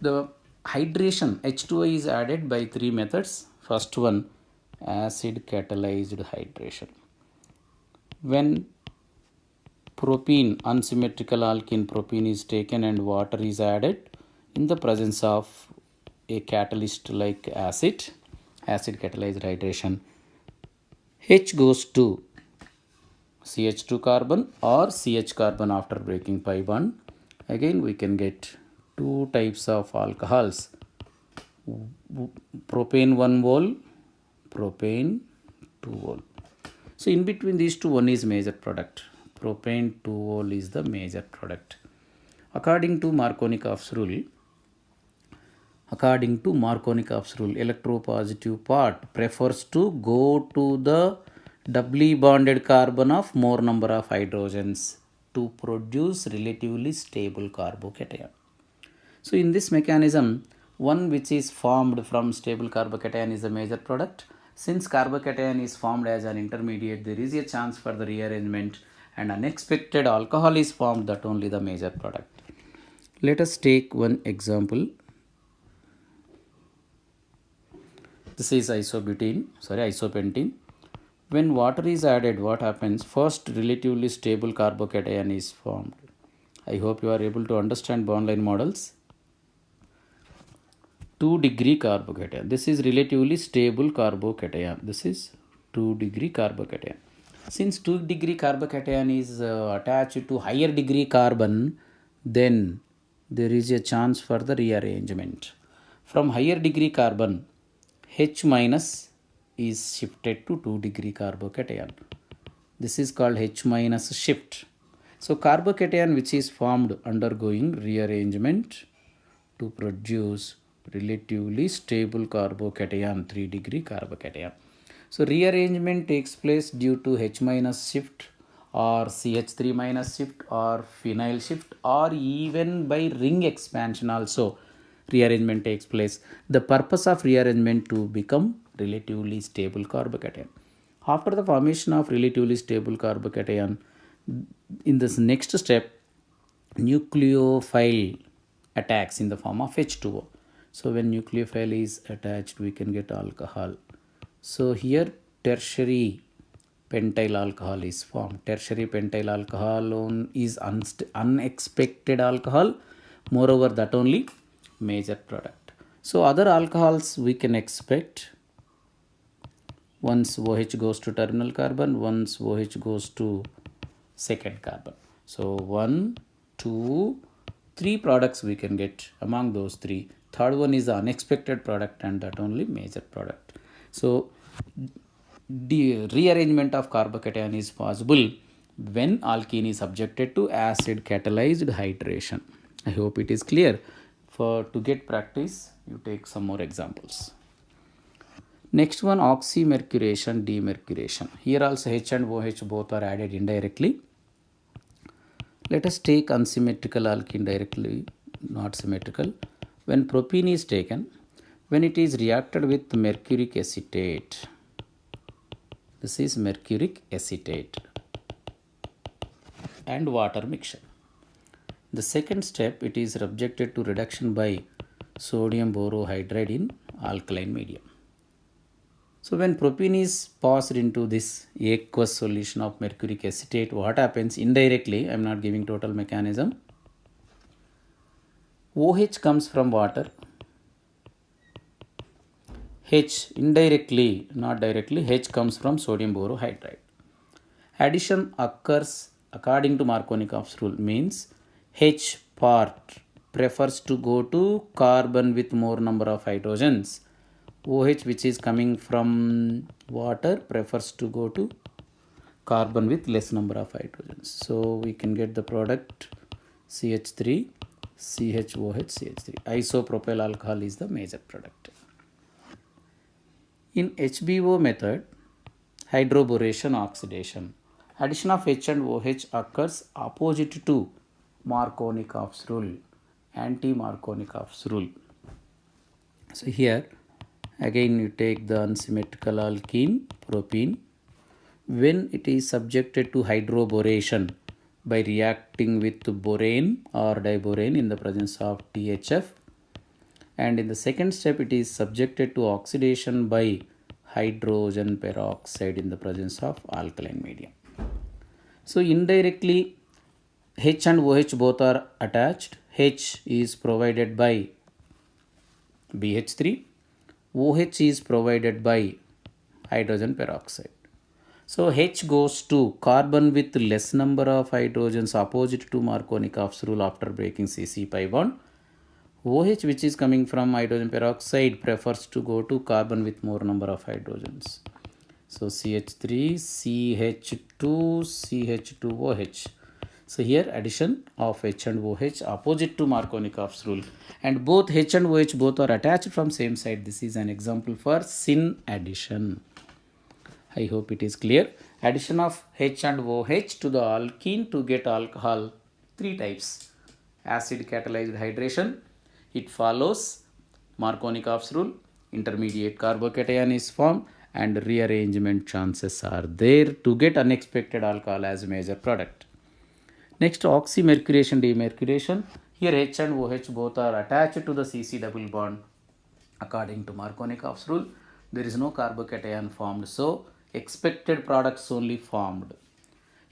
The hydration, H2O is added by three methods. First one, acid catalyzed hydration. When propene, unsymmetrical alkene propene is taken and water is added in the presence of a catalyst like acid catalyzed hydration, H goes to CH2 carbon or CH carbon after breaking pi bond. Again, we can get two types of alcohols, propane 1 mole, propane 2 mole. So in between these two, one is major product. Propane 2 mole is the major product. According to Markovnikov's rule, electropositive part prefers to go to the doubly bonded carbon of more number of hydrogens to produce relatively stable carbocation. So in this mechanism, one which is formed from stable carbocation is the major product. Since carbocation is formed as an intermediate, there is a chance for the rearrangement and unexpected alcohol is formed, that only the major product. Let us take one example. This is isopentene. When water is added, what happens? First, relatively stable carbocation is formed. I hope you are able to understand bond-line models. 2-degree carbocation. This is relatively stable carbocation. This is 2-degree carbocation. Since 2-degree carbocation is attached to higher degree carbon, then there is a chance for the rearrangement. From higher degree carbon, H minus is shifted to 2-degree carbocation. This is called H minus shift. So carbocation which is formed undergoing rearrangement to produce relatively stable carbocation, 3-degree carbocation. So rearrangement takes place due to H minus shift or CH3 minus shift or phenyl shift, or even by ring expansion also rearrangement takes place. The purpose of rearrangement to become relatively stable carbocation. After the formation of relatively stable carbocation, in this next step, nucleophile attacks in the form of H2O. So when nucleophile is attached, we can get alcohol. So here tertiary pentyl alcohol is formed. Tertiary pentyl alcohol is unexpected alcohol. Moreover, that only major product. So other alcohols we can expect. Once OH goes to terminal carbon, once OH goes to second carbon. So 1, 2, 3 products we can get. Among those 3, third one is the unexpected product and that only major product. So the rearrangement of carbocation is possible when alkene is subjected to acid catalyzed hydration. I hope it is clear. To get practice, you take some more examples. Next one, oxymercuration, demercuration. Here also H and OH both are added indirectly. Let us take unsymmetrical alkene directly, not symmetrical. When propene is taken, when it is reacted with mercuric acetate, this is mercuric acetate and water mixture. The second step, it is subjected to reduction by sodium borohydride in alkaline medium. So when propene is passed into this aqueous solution of mercuric acetate, what happens indirectly? I am not giving total mechanism. OH comes from water. H indirectly, not directly, H comes from sodium borohydride. Addition occurs according to Markovnikov's rule, means H part prefers to go to carbon with more number of hydrogens. OH which is coming from water prefers to go to carbon with less number of hydrogens. So we can get the product CH3, CHOH, CH3. Isopropyl alcohol is the major product. In HBO method, hydroboration oxidation, addition of H and OH occurs opposite to Markovnikov's rule, anti-Markovnikov's rule. So here again you take the unsymmetrical alkene propene. When it is subjected to hydroboration by reacting with borane or diborane in the presence of THF, and in the second step it is subjected to oxidation by hydrogen peroxide in the presence of alkaline medium. So indirectly H and OH both are attached. H is provided by BH3, OH is provided by hydrogen peroxide. So H goes to carbon with less number of hydrogens opposite to Markovnikov's rule after breaking CC pi bond. OH, which is coming from hydrogen peroxide, prefers to go to carbon with more number of hydrogens. So CH3, CH2, CH2OH. So here addition of H and OH opposite to Markovnikov's rule, and both H and OH both are attached from same side. This is an example for syn addition. I hope it is clear. Addition of H and OH to the alkene to get alcohol, three types. Acid catalyzed hydration, it follows Markovnikov's rule, intermediate carbocation is formed, and rearrangement chances are there to get unexpected alcohol as major product. Next, oxymercuration demercuration. Here H and OH both are attached to the CC double bond. According to Markovnikov's rule, there is no carbocation formed, so expected products only formed.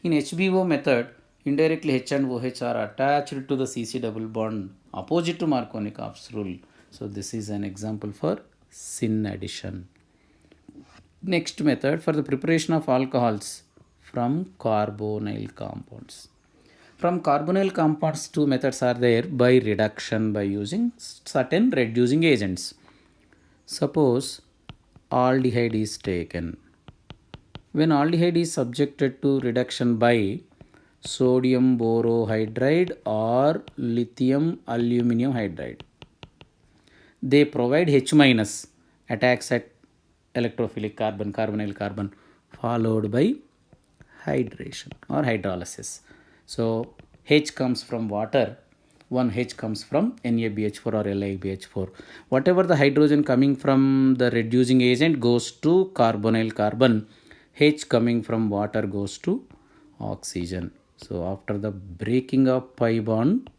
In HBO method, indirectly H and OH are attached to the CC double bond opposite to Markovnikov's rule. So this is an example for syn addition. Next method, for the preparation of alcohols from carbonyl compounds. From carbonyl compounds, two methods are there: by reduction by using certain reducing agents. Suppose aldehyde is taken. When aldehyde is subjected to reduction by sodium borohydride or lithium aluminum hydride, they provide H minus, attacks at electrophilic carbon, carbonyl carbon, followed by hydration or hydrolysis. So H comes from water, one H comes from NaBH4 or LiBH4. Whatever the hydrogen coming from the reducing agent goes to carbonyl carbon, H coming from water goes to oxygen. So after the breaking of pi bond,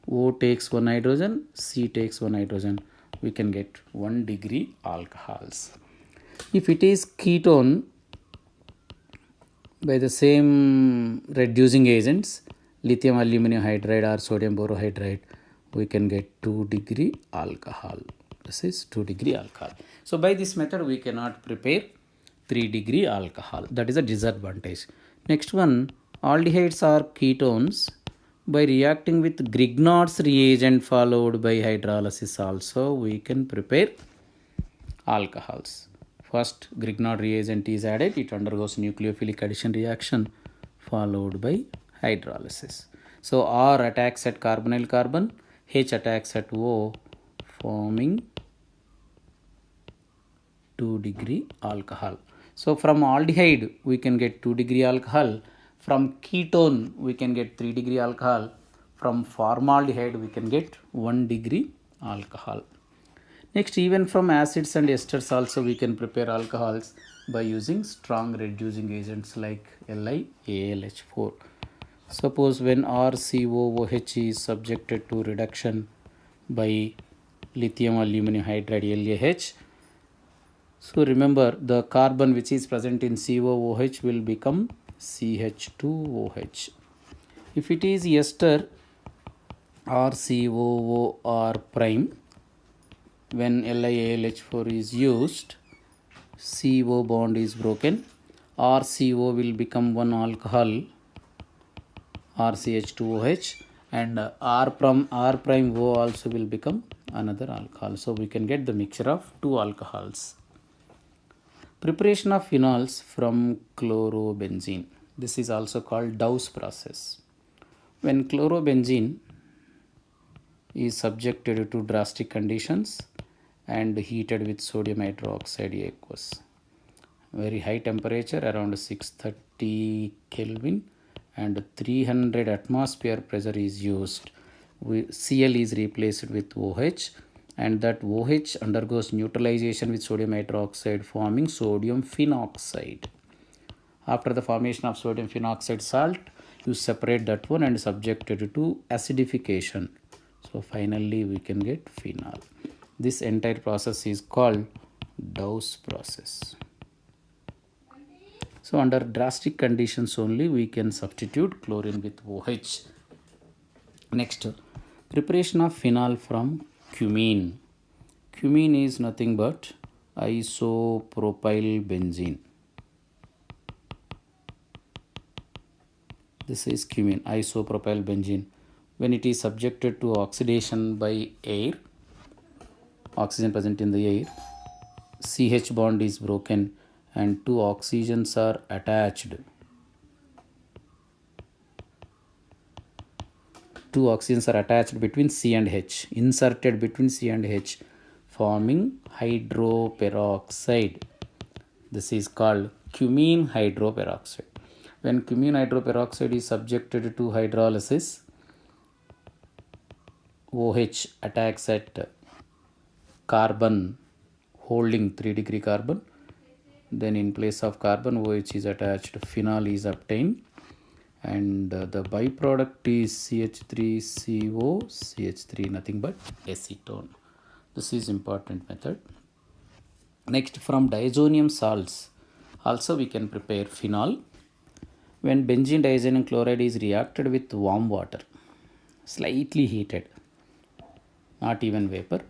O takes one hydrogen, C takes one hydrogen, we can get 1 degree alcohols. If it is ketone by the same reducing agents, lithium aluminum hydride or sodium borohydride, we can get 2 degree alcohol. This is 2 degree alcohol. So by this method we cannot prepare 3 degree alcohol. That is a disadvantage. Next one, aldehydes are ketones. By reacting with Grignard's reagent followed by hydrolysis also, we can prepare alcohols. First Grignard reagent is added, it undergoes nucleophilic addition reaction followed by hydrolysis. So R attacks at carbonyl carbon, H attacks at O, forming 2 degree alcohol. So from aldehyde we can get 2 degree alcohol. From ketone we can get 3 degree alcohol. From formaldehyde we can get 1 degree alcohol. Next, even from acids and esters also we can prepare alcohols by using strong reducing agents like LiAlH4. Suppose when RCOOH is subjected to reduction by lithium aluminum hydride LaH, so remember the carbon which is present in COOH will become CH2OH. If it is ester RCOOR prime, when LiAlH4 is used, CO bond is broken, RCO will become one alcohol RCH2OH, and R prime O also will become another alcohol. So we can get the mixture of two alcohols. Preparation of phenols from chlorobenzene. This is also called Dow's process. When chlorobenzene is subjected to drastic conditions and heated with sodium hydroxide aqueous, very high temperature around 630 Kelvin and 300 atmosphere pressure is used, Cl is replaced with OH, and that OH undergoes neutralization with sodium hydroxide forming sodium phenoxide. After the formation of sodium phenoxide salt, you separate that one and subject it to acidification. So finally we can get phenol. This entire process is called Dow's process. So under drastic conditions only we can substitute chlorine with OH. Next, preparation of phenol from cumene. Cumene is nothing but isopropyl benzene. This is cumene, isopropyl benzene. When it is subjected to oxidation by air, oxygen present in the air, CH bond is broken and two oxygens are attached. Two oxygens are attached between C and H, inserted between C and H, forming hydroperoxide. This is called cumene hydroperoxide. When cumene hydroperoxide is subjected to hydrolysis, OH attacks at carbon holding 3° carbon. Then in place of carbon, OH is attached, phenol is obtained, and the byproduct is CH3CO, CH3 nothing but acetone. This is important method. Next, from diazonium salts also we can prepare phenol. When benzene diazonium chloride is reacted with warm water, slightly heated, not even vapor,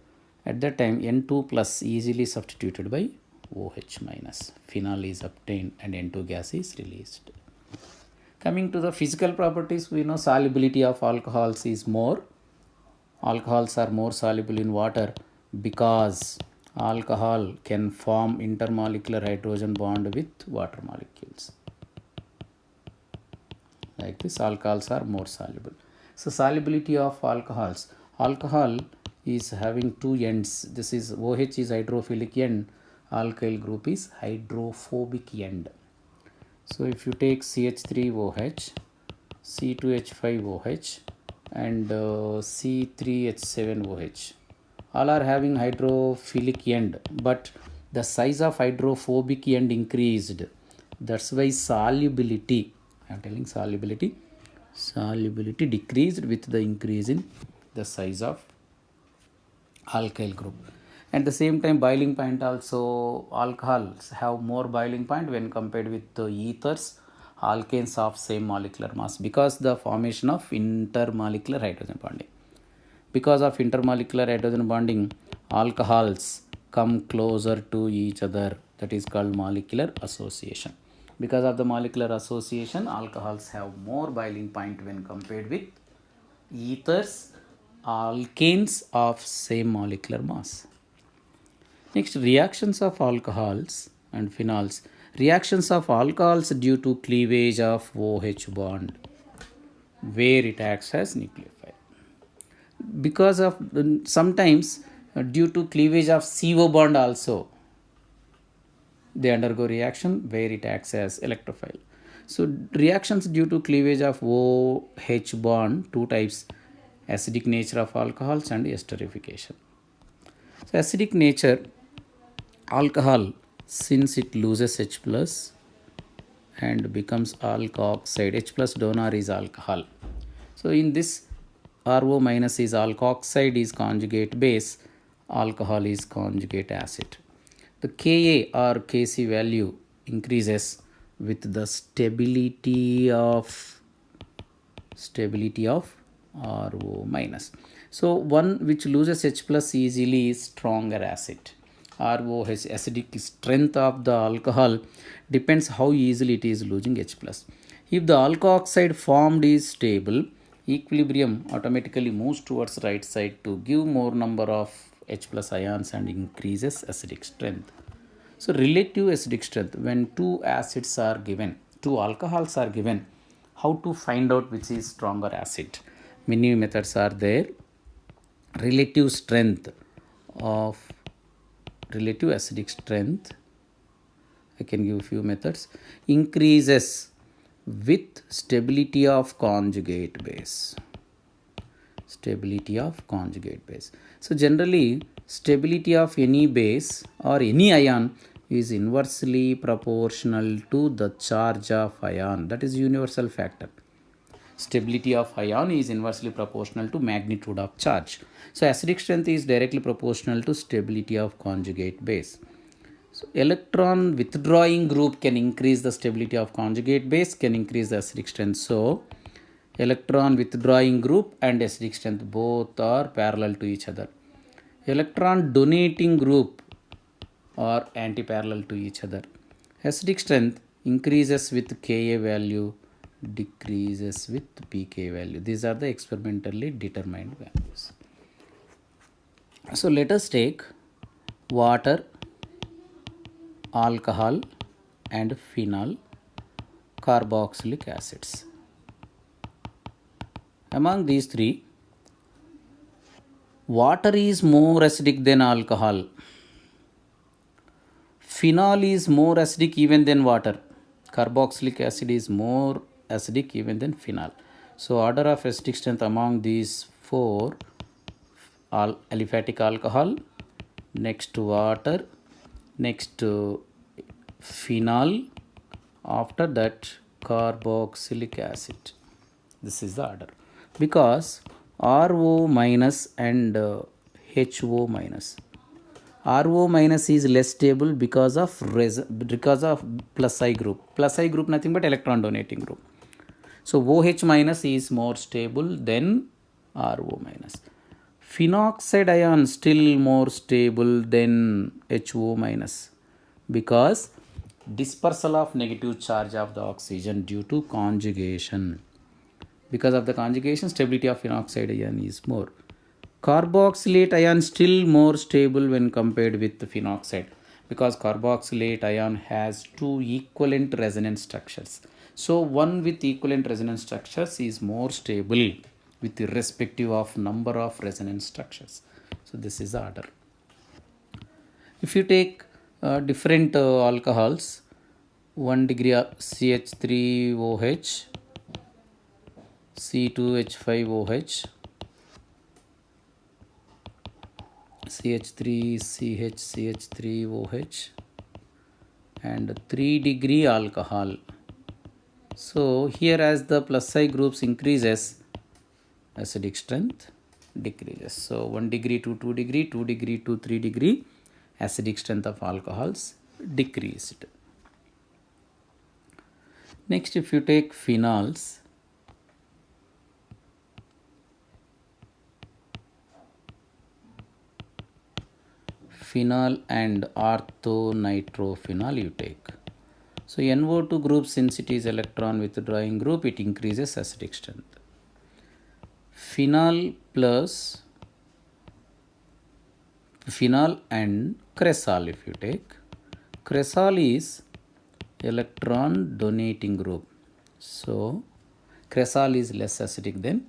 at that time N2 plus easily substituted by OH minus. Phenol is obtained and N2 gas is released. Coming to the physical properties, we know solubility of alcohols is more. Alcohols are more soluble in water because alcohol can form intermolecular hydrogen bond with water molecules. Like this, alcohols are more soluble. So solubility of alcohols. Alcohol is having two ends. This is OH is hydrophilic end, alkyl group is hydrophobic end. So if you take CH3OH, C2H5OH and C3H7OH, all are having hydrophilic end, but the size of hydrophobic end increased. That's why solubility, I am telling solubility decreased with the increase in the size of alkyl group. At the same time, boiling point also, alcohols have more boiling point when compared with the ethers, alkanes of same molecular mass, because the formation of intermolecular hydrogen bonding. Because of intermolecular hydrogen bonding, alcohols come closer to each other. That is called molecular association. Because of the molecular association, alcohols have more boiling point when compared with ethers, alkanes of same molecular mass. Next, reactions of alcohols and phenols. Reactions of alcohols due to cleavage of OH bond, where it acts as nucleophile. Because of sometimes due to cleavage of CO bond also, they undergo reaction where it acts as electrophile. So reactions due to cleavage of OH bond, two types, acidic nature of alcohols and esterification. So acidic nature, alcohol, since it loses H plus and becomes alkoxide, H plus donor is alcohol. So in this, RO minus is alkoxide is conjugate base, alcohol is conjugate acid. The Ka or Kc value increases with the stability of RO minus. So one which loses H plus easily is stronger acid. ROH, acidic strength of the alcohol, depends how easily it is losing H plus. If the alkoxide formed is stable, equilibrium automatically moves towards right side to give more number of H plus ions and increases acidic strength. So relative acidic strength, when two acids are given, two alcohols are given, how to find out which is stronger acid? Many methods are there. Relative strength of relative acidic strength, I can give a few methods, increases with stability of conjugate base. Stability of conjugate base. So generally, stability of any base or any ion is inversely proportional to the charge of ion. That is universal factor. Stability of ion is inversely proportional to magnitude of charge. So acidic strength is directly proportional to stability of conjugate base. So electron withdrawing group can increase the stability of conjugate base, can increase the acidic strength. So electron withdrawing group and acidic strength both are parallel to each other. Electron donating group are anti-parallel to each other. Acidic strength increases with Ka value, decreases with pK value. These are the experimentally determined values. So let us take water, alcohol and phenol carboxylic acids. Among these three, water is more acidic than alcohol. Phenol is more acidic even than water. Carboxylic acid is more acidic even than phenol. So order of acidic strength among these four: aliphatic alcohol, next water, next phenol, after that carboxylic acid. This is the order, because RO minus and HO minus. RO minus is less stable because of plus I group. Plus I group nothing but electron donating group. So OH minus is more stable than RO minus. Phenoxide ion still more stable than HO minus, because dispersal of negative charge of the oxygen due to conjugation. Because of the conjugation, stability of phenoxide ion is more. Carboxylate ion still more stable when compared with the phenoxide, because carboxylate ion has two equivalent resonance structures. So one with equivalent resonance structures is more stable with irrespective of number of resonance structures. So this is the order. If you take different alcohols, 1 degree of CH3OH, C2H5OH, CH3CH3OH, and 3 degree alcohol. So here, as the plus I groups increases, acidic strength decreases. So 1 degree to 2 degree, 2 degree to 3 degree, acidic strength of alcohols decreased. Next, if you take phenols, phenol and orthonitrophenol you take. So NO2 group, since it is electron withdrawing group, it increases acidic strength. Phenol plus phenol and cresol if you take. Cresol is electron donating group. So cresol is less acidic than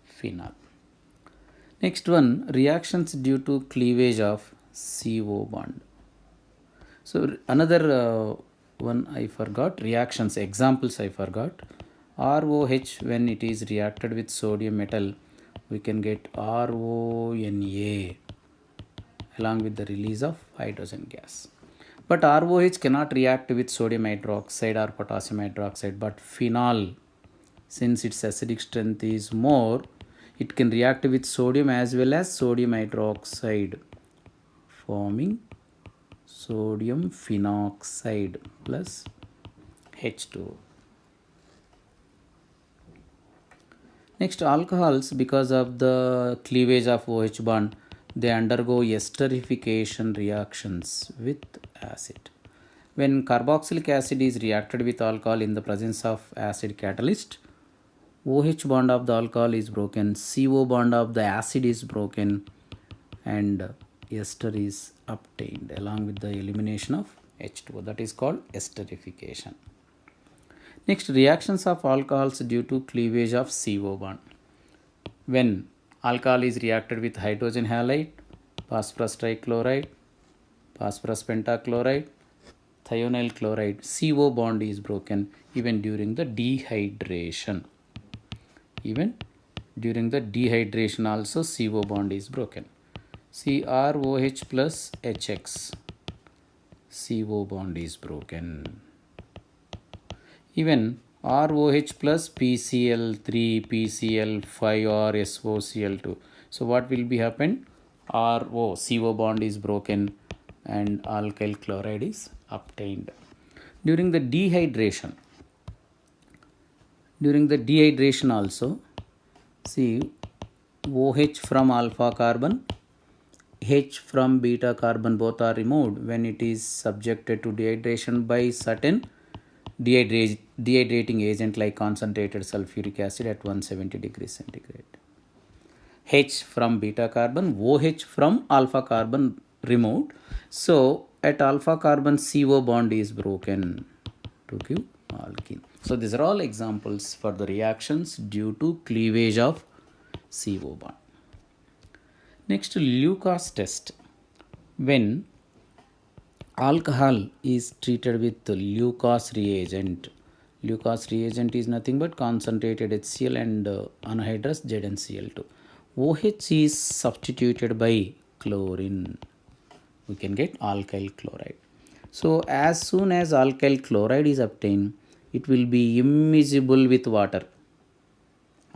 phenol. Next one, reactions due to cleavage of CO bond. So another one I forgot, reactions, examples I forgot. ROH, when it is reacted with sodium metal, we can get RONA along with the release of hydrogen gas. But ROH cannot react with sodium hydroxide or potassium hydroxide, but phenol, since its acidic strength is more, it can react with sodium as well as sodium hydroxide, forming sodium phenoxide plus H2O. Next, alcohols, because of the cleavage of OH bond, they undergo esterification reactions with acid. When carboxylic acid is reacted with alcohol in the presence of acid catalyst, OH bond of the alcohol is broken, CO bond of the acid is broken, and ester is obtained along with the elimination of H2O. That is called esterification. Next, reactions of alcohols due to cleavage of CO bond. When alcohol is reacted with hydrogen halide, phosphorus trichloride, phosphorus pentachloride, thionyl chloride, CO bond is broken even during the dehydration. Even during the dehydration also CO bond is broken. CrOH plus HX, CO bond is broken. Even ROH plus PCl3, PCl5 or SOCl2. So what will be happen? CO bond is broken and alkyl chloride is obtained. During the dehydration also, see, OH from alpha carbon, H from beta carbon both are removed when it is subjected to dehydration by certain dehydrating agent like concentrated sulfuric acid at 170 degrees centigrade. H from beta carbon, OH from alpha carbon removed. So at alpha carbon CO bond is broken to give alkene. So these are all examples for the reactions due to cleavage of CO bond. Next, Lucas test. When alcohol is treated with Lucas reagent. Lucas reagent is nothing but concentrated HCl and anhydrous ZnCl2. OH is substituted by chlorine. We can get alkyl chloride. So as soon as alkyl chloride is obtained, it will be immiscible with water.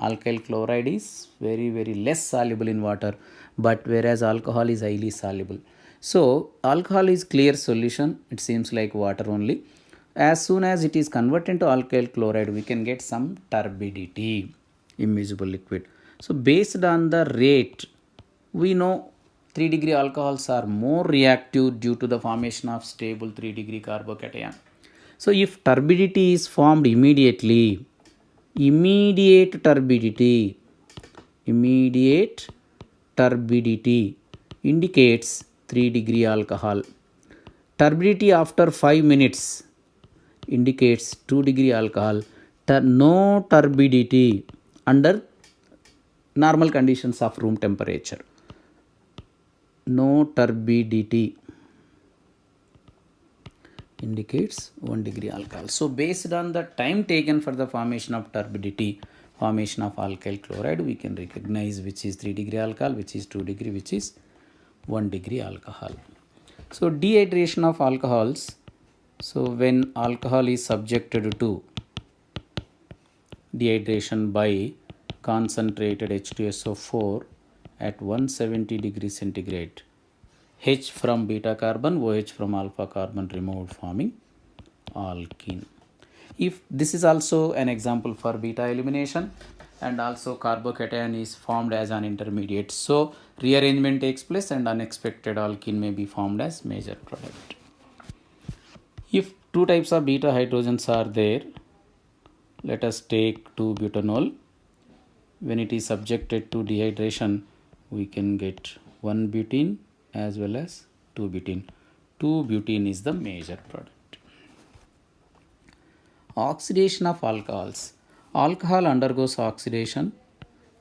Alkyl chloride is very less soluble in water, but whereas alcohol is highly soluble. So alcohol is clear solution, it seems like water only. As soon as it is converted into alkyl chloride, we can get some turbidity, immiscible liquid. So based on the rate, we know 3 degree alcohols are more reactive due to the formation of stable 3 degree carbocation. So if turbidity is formed immediately, immediate turbidity indicates 3 degree alcohol. Turbidity after 5 minutes indicates 2 degree alcohol. No turbidity under normal conditions of room temperature. No turbidity indicates 1 degree alcohol. So based on the time taken for the formation of turbidity, formation of alkyl chloride, we can recognize which is 3 degree alcohol, which is 2 degree, which is 1 degree alcohol. So dehydration of alcohols. So when alcohol is subjected to dehydration by concentrated H2SO4 at 170 degrees centigrade, H from beta carbon, OH from alpha carbon removed, forming alkene. If this is also an example for beta elimination, and also carbocation is formed as an intermediate. So rearrangement takes place and unexpected alkene may be formed as major product. If two types of beta hydrogens are there, let us take 2-butanol. When it is subjected to dehydration, we can get 1-butene as well as 2-butene. 2-butene is the major product. Oxidation of alcohols. Alcohol undergoes oxidation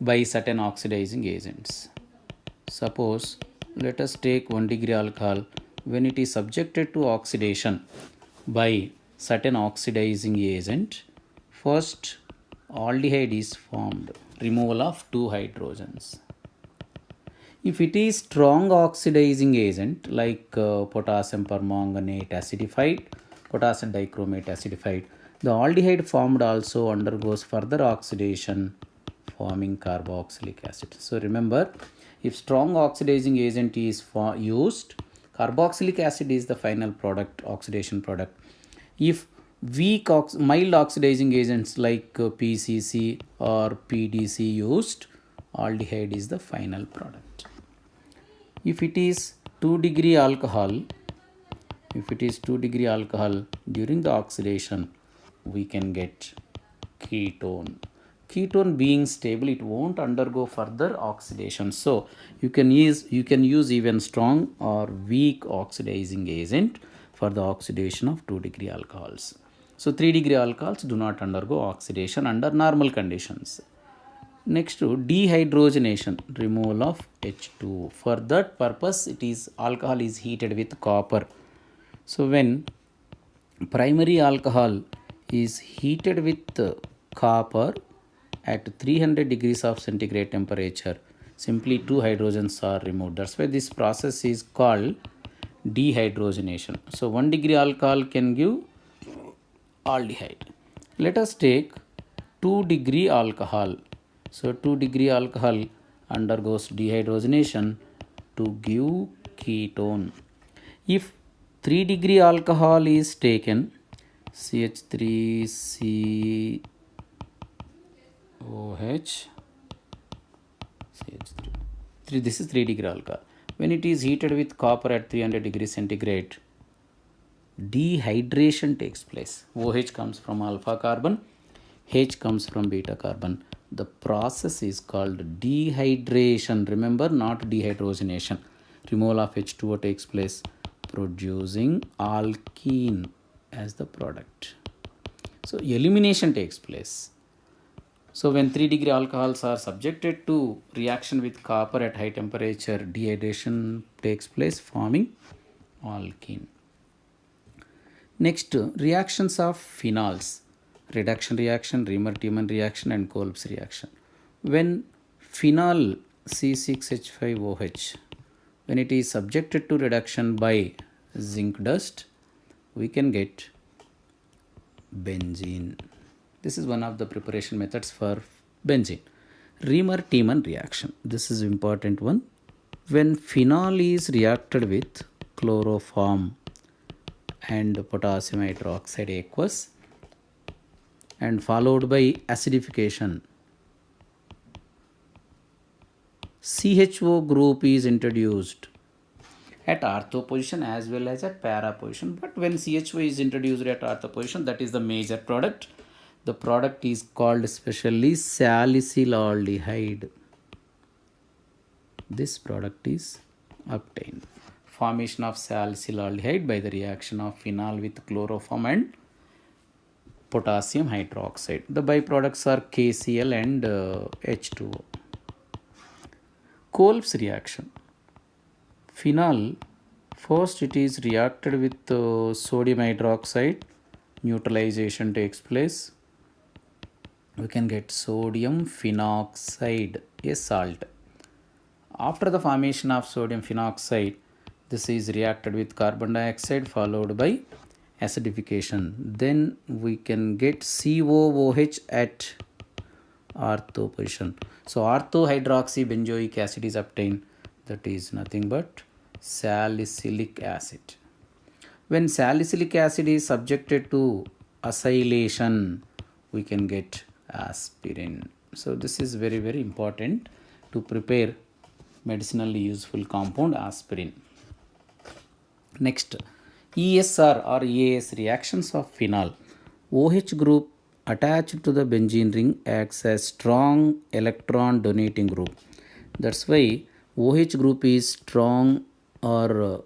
by certain oxidizing agents. Suppose let us take 1 degree alcohol. When it is subjected to oxidation by certain oxidizing agent, first aldehyde is formed, removal of 2 hydrogens. If it is strong oxidizing agent like potassium permanganate acidified, potassium dichromate acidified, the aldehyde formed also undergoes further oxidation, forming carboxylic acid. So remember, if strong oxidizing agent is used, carboxylic acid is the final product, oxidation product. If weak mild oxidizing agents like PCC or PDC used, aldehyde is the final product. If it is 2 degree alcohol, during the oxidation, we can get ketone. ketone being stable, it won't undergo further oxidation. So you can use even strong or weak oxidizing agent for the oxidation of 2-degree alcohols. So 3-degree alcohols do not undergo oxidation under normal conditions. Next, dehydrogenation, removal of H2. For that purpose, alcohol is heated with copper. So when primary alcohol is heated with copper at 300 degrees of centigrade temperature, simply 2 hydrogens are removed. That's why this process is called dehydrogenation. So 1-degree alcohol can give aldehyde. Let us take 2-degree alcohol. So 2-degree alcohol undergoes dehydrogenation to give ketone. If 3-degree alcohol is taken, CH3COH, CH3, this is 3-degree alcohol. When it is heated with copper at 300 degrees centigrade, dehydration takes place. OH comes from alpha carbon, H comes from beta carbon. The process is called dehydration. Remember, not dehydrogenation. Removal of H2O takes place, producing alkene as the product. So elimination takes place. So when 3-degree alcohols are subjected to reaction with copper at high temperature, dehydration takes place, forming alkene. Next, reactions of phenols: reduction reaction, Reamer-Tiemann reaction, and Kolb's reaction. When phenol C6H5OH, when it is subjected to reduction by zinc dust, we can get benzene. This is one of the preparation methods for benzene. Reamer-Tiemann reaction, this is important one. When phenol is reacted with chloroform and potassium hydroxide aqueous and followed by acidification, CHO group is introduced at ortho position as well as at para position. But when CHO is introduced at ortho position, that is the major product. The product is called specially salicylaldehyde. This product is obtained. Formation of salicylaldehyde by the reaction of phenol with chloroform and potassium hydroxide. The byproducts are KCl and H2O. Kolb's reaction. Phenol, first it is reacted with sodium hydroxide. Neutralization takes place. We can get sodium phenoxide, a salt. After the formation of sodium phenoxide, this is reacted with carbon dioxide followed by acidification. Then we can get COOH at ortho position. So ortho hydroxybenzoic acid is obtained. That is nothing but salicylic acid. When salicylic acid is subjected to acylation, we can get aspirin. So this is very, very important to prepare medicinally useful compound aspirin. Next, ESR or EAS reactions of phenol. OH group attached to the benzene ring acts as strong electron donating group. That's why OH group is strong or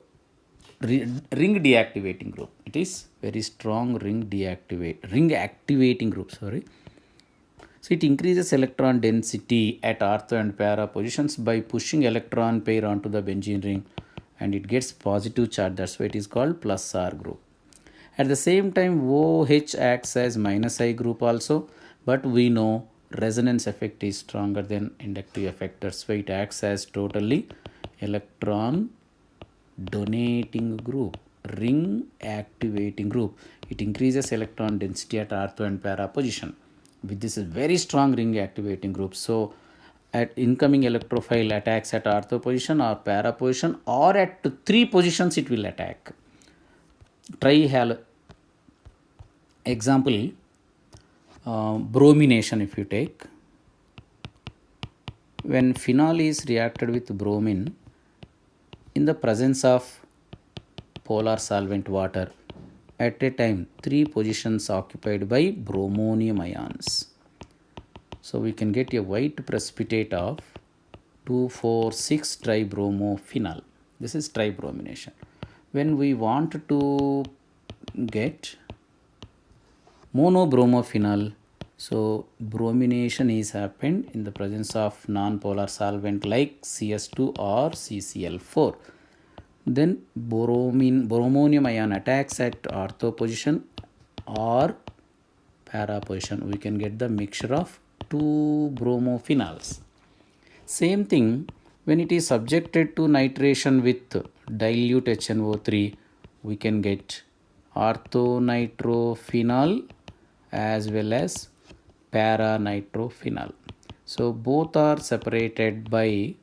ring deactivating group. It is very strong ring activating group. So it increases electron density at ortho and para positions by pushing electron pair onto the benzene ring, and it gets positive charge. That's why it is called plus R group. At the same time, OH acts as minus I group also, but we know resonance effect is stronger than inductive effect. That's why it acts as totally electron donating group, ring activating group. It increases electron density at ortho and para position. With this is very strong ring activating group. So at incoming electrophile attacks at ortho position or para position or at 3 positions it will attack. Example, bromination if you take. When phenol is reacted with bromine in the presence of polar solvent water, at a time 3 positions occupied by bromonium ions. So we can get a white precipitate of 2,4,6 tribromophenol. This is tribromination. When we want to get monobromophenol, so bromination is happened in the presence of non-polar solvent like CS2 or CCl4. Then bromonium ion attacks at ortho position or para position. We can get the mixture of two bromophenols. Same thing, when it is subjected to nitration with dilute HNO3, we can get orthonitrophenol as well as paranitrophenol. So both are separated by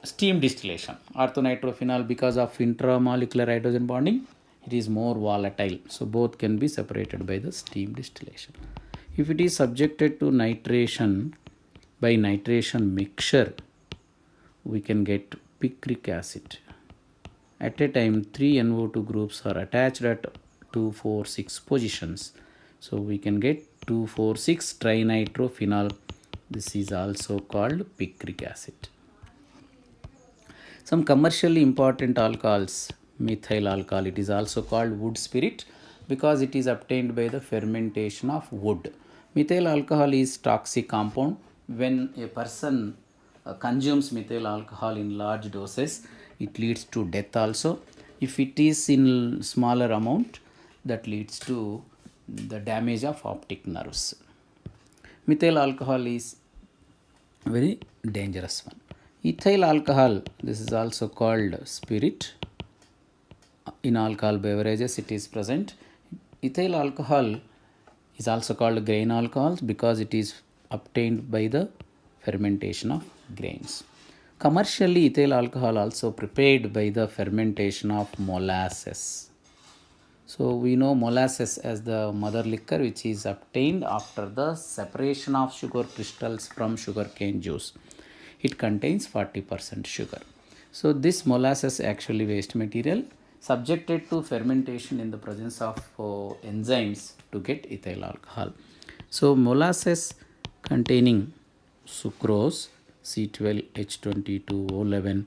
steam distillation. Orthonitrophenol, because of intramolecular hydrogen bonding, it is more volatile. So both can be separated by the steam distillation. If it is subjected to nitration by nitration mixture, we can get picric acid. At a time, 3 NO2 groups are attached at 2,4,6 positions. So we can get 2,4,6 trinitrophenol. This is also called picric acid. Some commercially important alcohols, methyl alcohol, it is also called wood spirit because it is obtained by the fermentation of wood. Methyl alcohol is toxic compound. When a person consumes methyl alcohol in large doses, it leads to death also. If it is in smaller amount, that leads to the damage of optic nerves. Methyl alcohol is very dangerous one. Ethyl alcohol, this is also called spirit. In alcohol beverages it is present. Ethyl alcohol is also called grain alcohol because it is obtained by the fermentation of grains. Commercially, ethyl alcohol also prepared by the fermentation of molasses. So we know molasses as the mother liquor which is obtained after the separation of sugar crystals from sugarcane juice. It contains 40% sugar. So this molasses actually waste material subjected to fermentation in the presence of enzymes to get ethyl alcohol. So molasses containing sucrose, C12H22O11,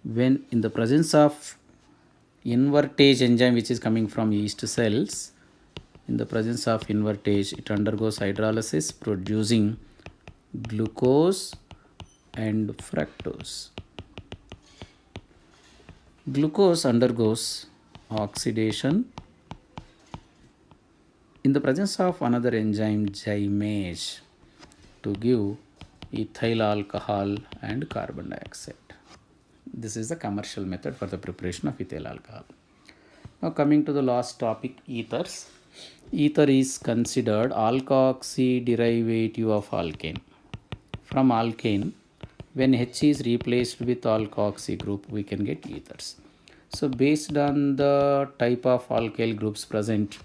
when in the presence of invertase enzyme which is coming from yeast cells, in the presence of invertase, it undergoes hydrolysis producing glucose and fructose. Glucose undergoes oxidation in the presence of another enzyme gymase to give ethyl alcohol and carbon dioxide. This is the commercial method for the preparation of ethyl alcohol. Now coming to the last topic, ethers. Ether is considered alkoxy derivative of alkane. From alkane, when H is replaced with alkoxy group, we can get ethers. So based on the type of alkyl groups present,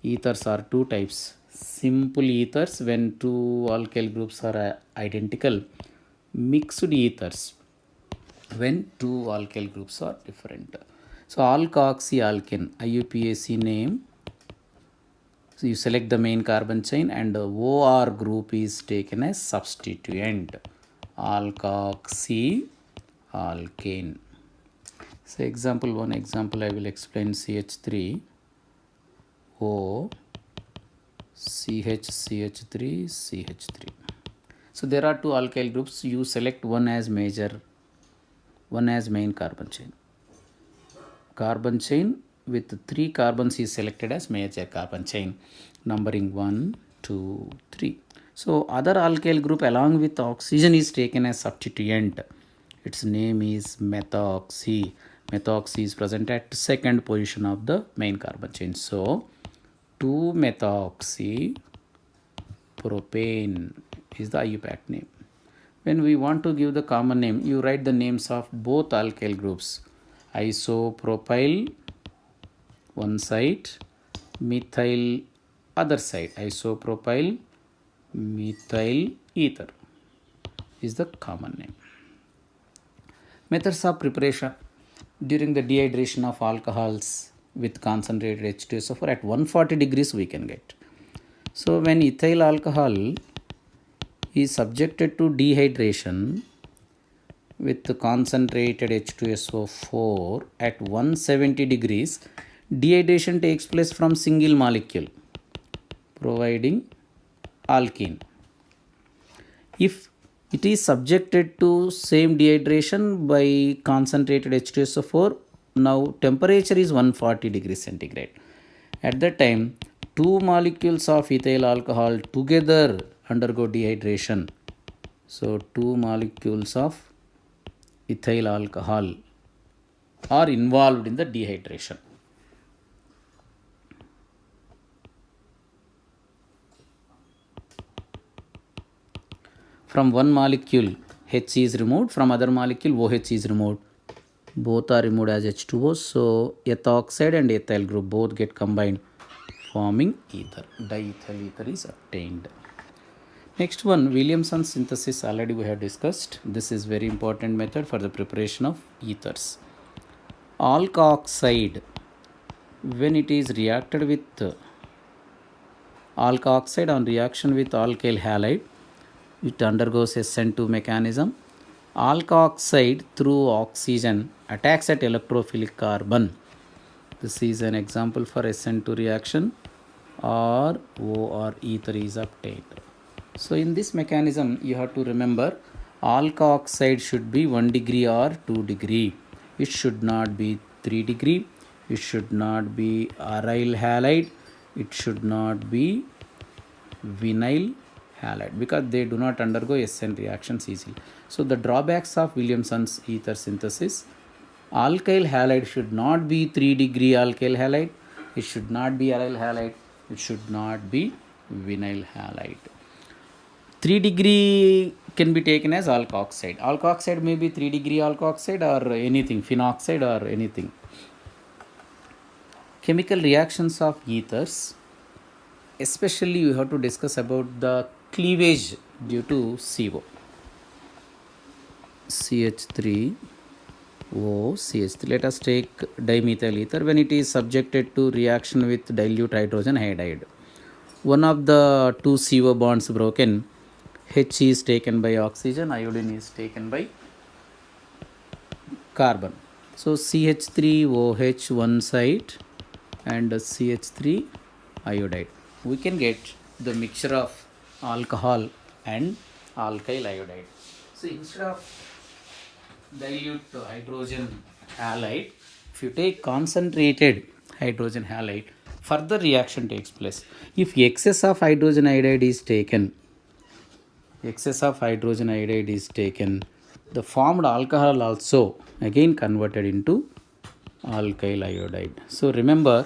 ethers are two types. Simple ethers, when two alkyl groups are identical. Mixed ethers, when two alkyl groups are different. So alkoxyalkane, IUPAC name. So you select the main carbon chain and the OR group is taken as substituent. Alkoxyalkane. So one example I will explain: CH3 O CH3 CH3. So there are two alkyl groups. You select one as major, one as main carbon chain. Carbon chain with 3 carbons is selected as major carbon chain, numbering 1, 2, 3. So other alkyl group along with oxygen is taken as substituent. Its name is methoxy. Methoxy is present at second position of the main carbon chain. So 2-methoxy propane is the IUPAC name. When we want to give the common name, you write the names of both alkyl groups. Isopropyl one side, methyl other side. Isopropyl methyl ether is the common name. Methods of preparation: during the dehydration of alcohols with concentrated H2SO4 at 140 degrees we can get. So when ethyl alcohol is subjected to dehydration with concentrated H2SO4 at 170 degrees, dehydration takes place from single molecule, providing alkene. If it is subjected to same dehydration by concentrated H2SO4, now temperature is 140 degrees centigrade. At that time, two molecules of ethyl alcohol together undergo dehydration. So, two molecules of ethyl alcohol are involved in the dehydration. From one molecule H is removed, from other molecule OH is removed. Both are removed as H2O. So, ethoxide and ethyl group both get combined, forming ether. Diethyl ether is obtained. Next one, Williamson synthesis, already we have discussed. This is very important method for the preparation of ethers. Alkoxide, when it is reacted with alkoxide on reaction with alkyl halide, it undergoes SN2 mechanism. Alkoxide through oxygen attacks at electrophilic carbon. This is an example for SN2 reaction, or O or ether is obtained. So in this mechanism, you have to remember alkoxide should be 1 degree or 2 degree. It should not be 3 degree. It should not be aryl halide. It should not be vinyl halide, because they do not undergo SN reactions easily. So the drawbacks of Williamson's ether synthesis: alkyl halide should not be 3 degree alkyl halide. It should not be aryl halide. It should not be vinyl halide. 3 degree can be taken as alkoxide. Alkoxide may be 3 degree alkoxide or anything, phenoxide or anything. Chemical reactions of ethers, especially you have to discuss about the cleavage due to CO. CH3O, CH3. Let us take dimethyl ether when it is subjected to reaction with dilute hydrogen iodide. One of the two CO bonds broken, H is taken by oxygen, iodine is taken by carbon. So CH3OH one side and CH3 iodide. We can get the mixture of alcohol and alkyl iodide. So instead of dilute hydrogen halide, if you take concentrated hydrogen halide, further reaction takes place. If excess of hydrogen iodide is taken, the formed alcohol also again converted into alkyl iodide. So remember,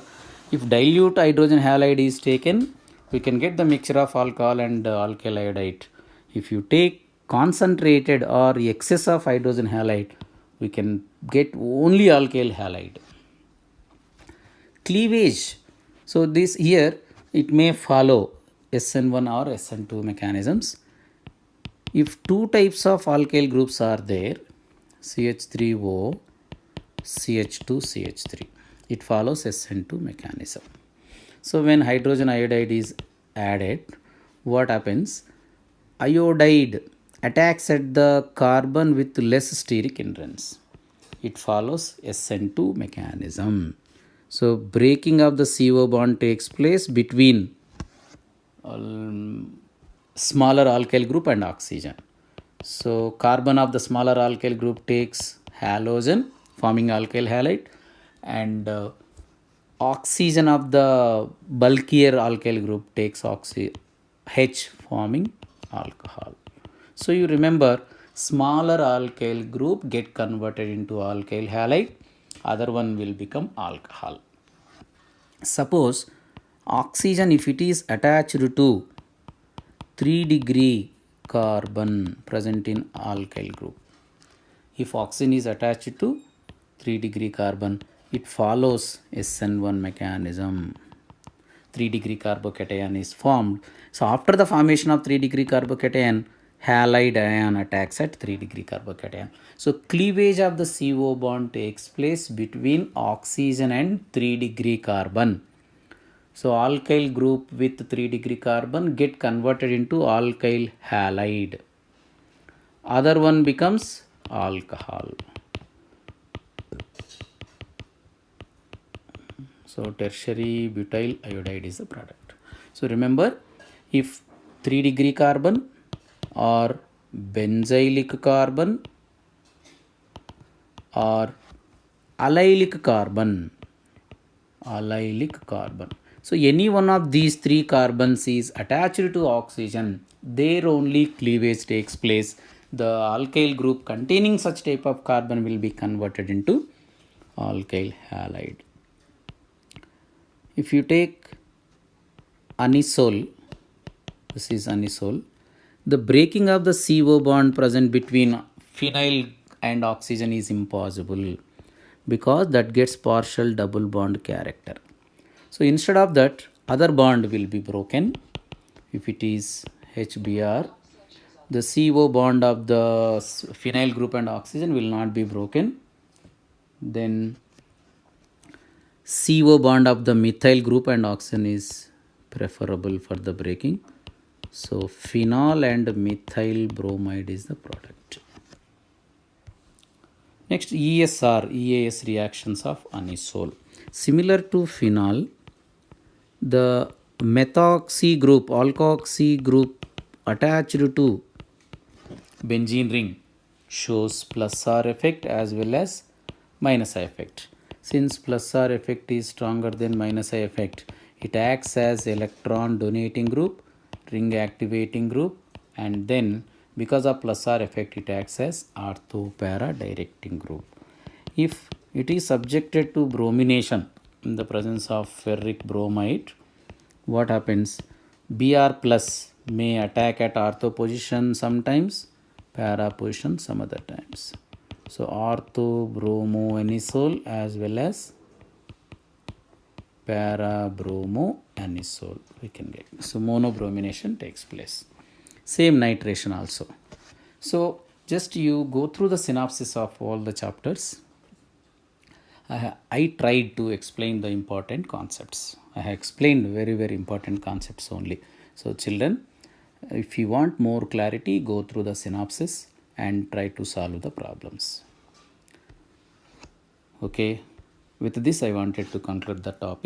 if dilute hydrogen halide is taken, we can get the mixture of alcohol and alkyl iodide. If you take concentrated or excess of hydrogen halide, we can get only alkyl halide. Cleavage. So this here, it may follow SN1 or SN2 mechanisms. If two types of alkyl groups are there, CH3O, CH2, CH3, it follows SN2 mechanism. So when hydrogen iodide is added, what happens? Iodide attacks at the carbon with less steric hindrance. It follows SN2 mechanism. So breaking of the CO bond takes place between smaller alkyl group and oxygen. So carbon of the smaller alkyl group takes halogen, forming alkyl halide, and oxygen of the bulkier alkyl group takes H, forming alcohol. So you remember, smaller alkyl group get converted into alkyl halide, other one will become alcohol. Suppose oxygen, if it is attached to 3 degree carbon present in alkyl group, if oxygen is attached to 3 degree carbon, it follows SN1 mechanism. 3 degree carbocation is formed. So after the formation of 3 degree carbocation, halide ion attacks at 3 degree carbocation. So cleavage of the CO bond takes place between oxygen and 3 degree carbon. So alkyl group with 3-degree carbon get converted into alkyl halide. Other one becomes alcohol. So tertiary butyl iodide is the product. So remember, if 3-degree carbon or benzylic carbon or allylic carbon. So any one of these 3 carbons is attached to oxygen, there only cleavage takes place. The alkyl group containing such type of carbon will be converted into alkyl halide. If you take anisole, this is anisole, the breaking of the CO bond present between phenyl and oxygen is impossible because that gets partial double bond character. So instead of that, other bond will be broken. If it is HBr, the CO bond of the phenyl group and oxygen will not be broken. Then CO bond of the methyl group and oxygen is preferable for the breaking. So phenol and methyl bromide is the product. Next, ESR, EAS reactions of anisole. Similar to phenol, the methoxy group, alkoxy group attached to benzene ring shows plus R effect as well as minus I effect. Since plus R effect is stronger than minus I effect, it acts as electron donating group, ring activating group, and then because of plus R effect, it acts as ortho para directing group. If it is subjected to bromination in the presence of ferric bromide, what happens? Br plus may attack at ortho position sometimes, para position some other times. So ortho bromo anisole as well as para bromo anisole we can get. So monobromination takes place. Same nitration also. So just you go through the synopsis of all the chapters. I tried to explain the important concepts. I have explained very important concepts only. So children, if you want more clarity, go through the synopsis and try to solve the problems. Okay, with this I wanted to conclude the topic.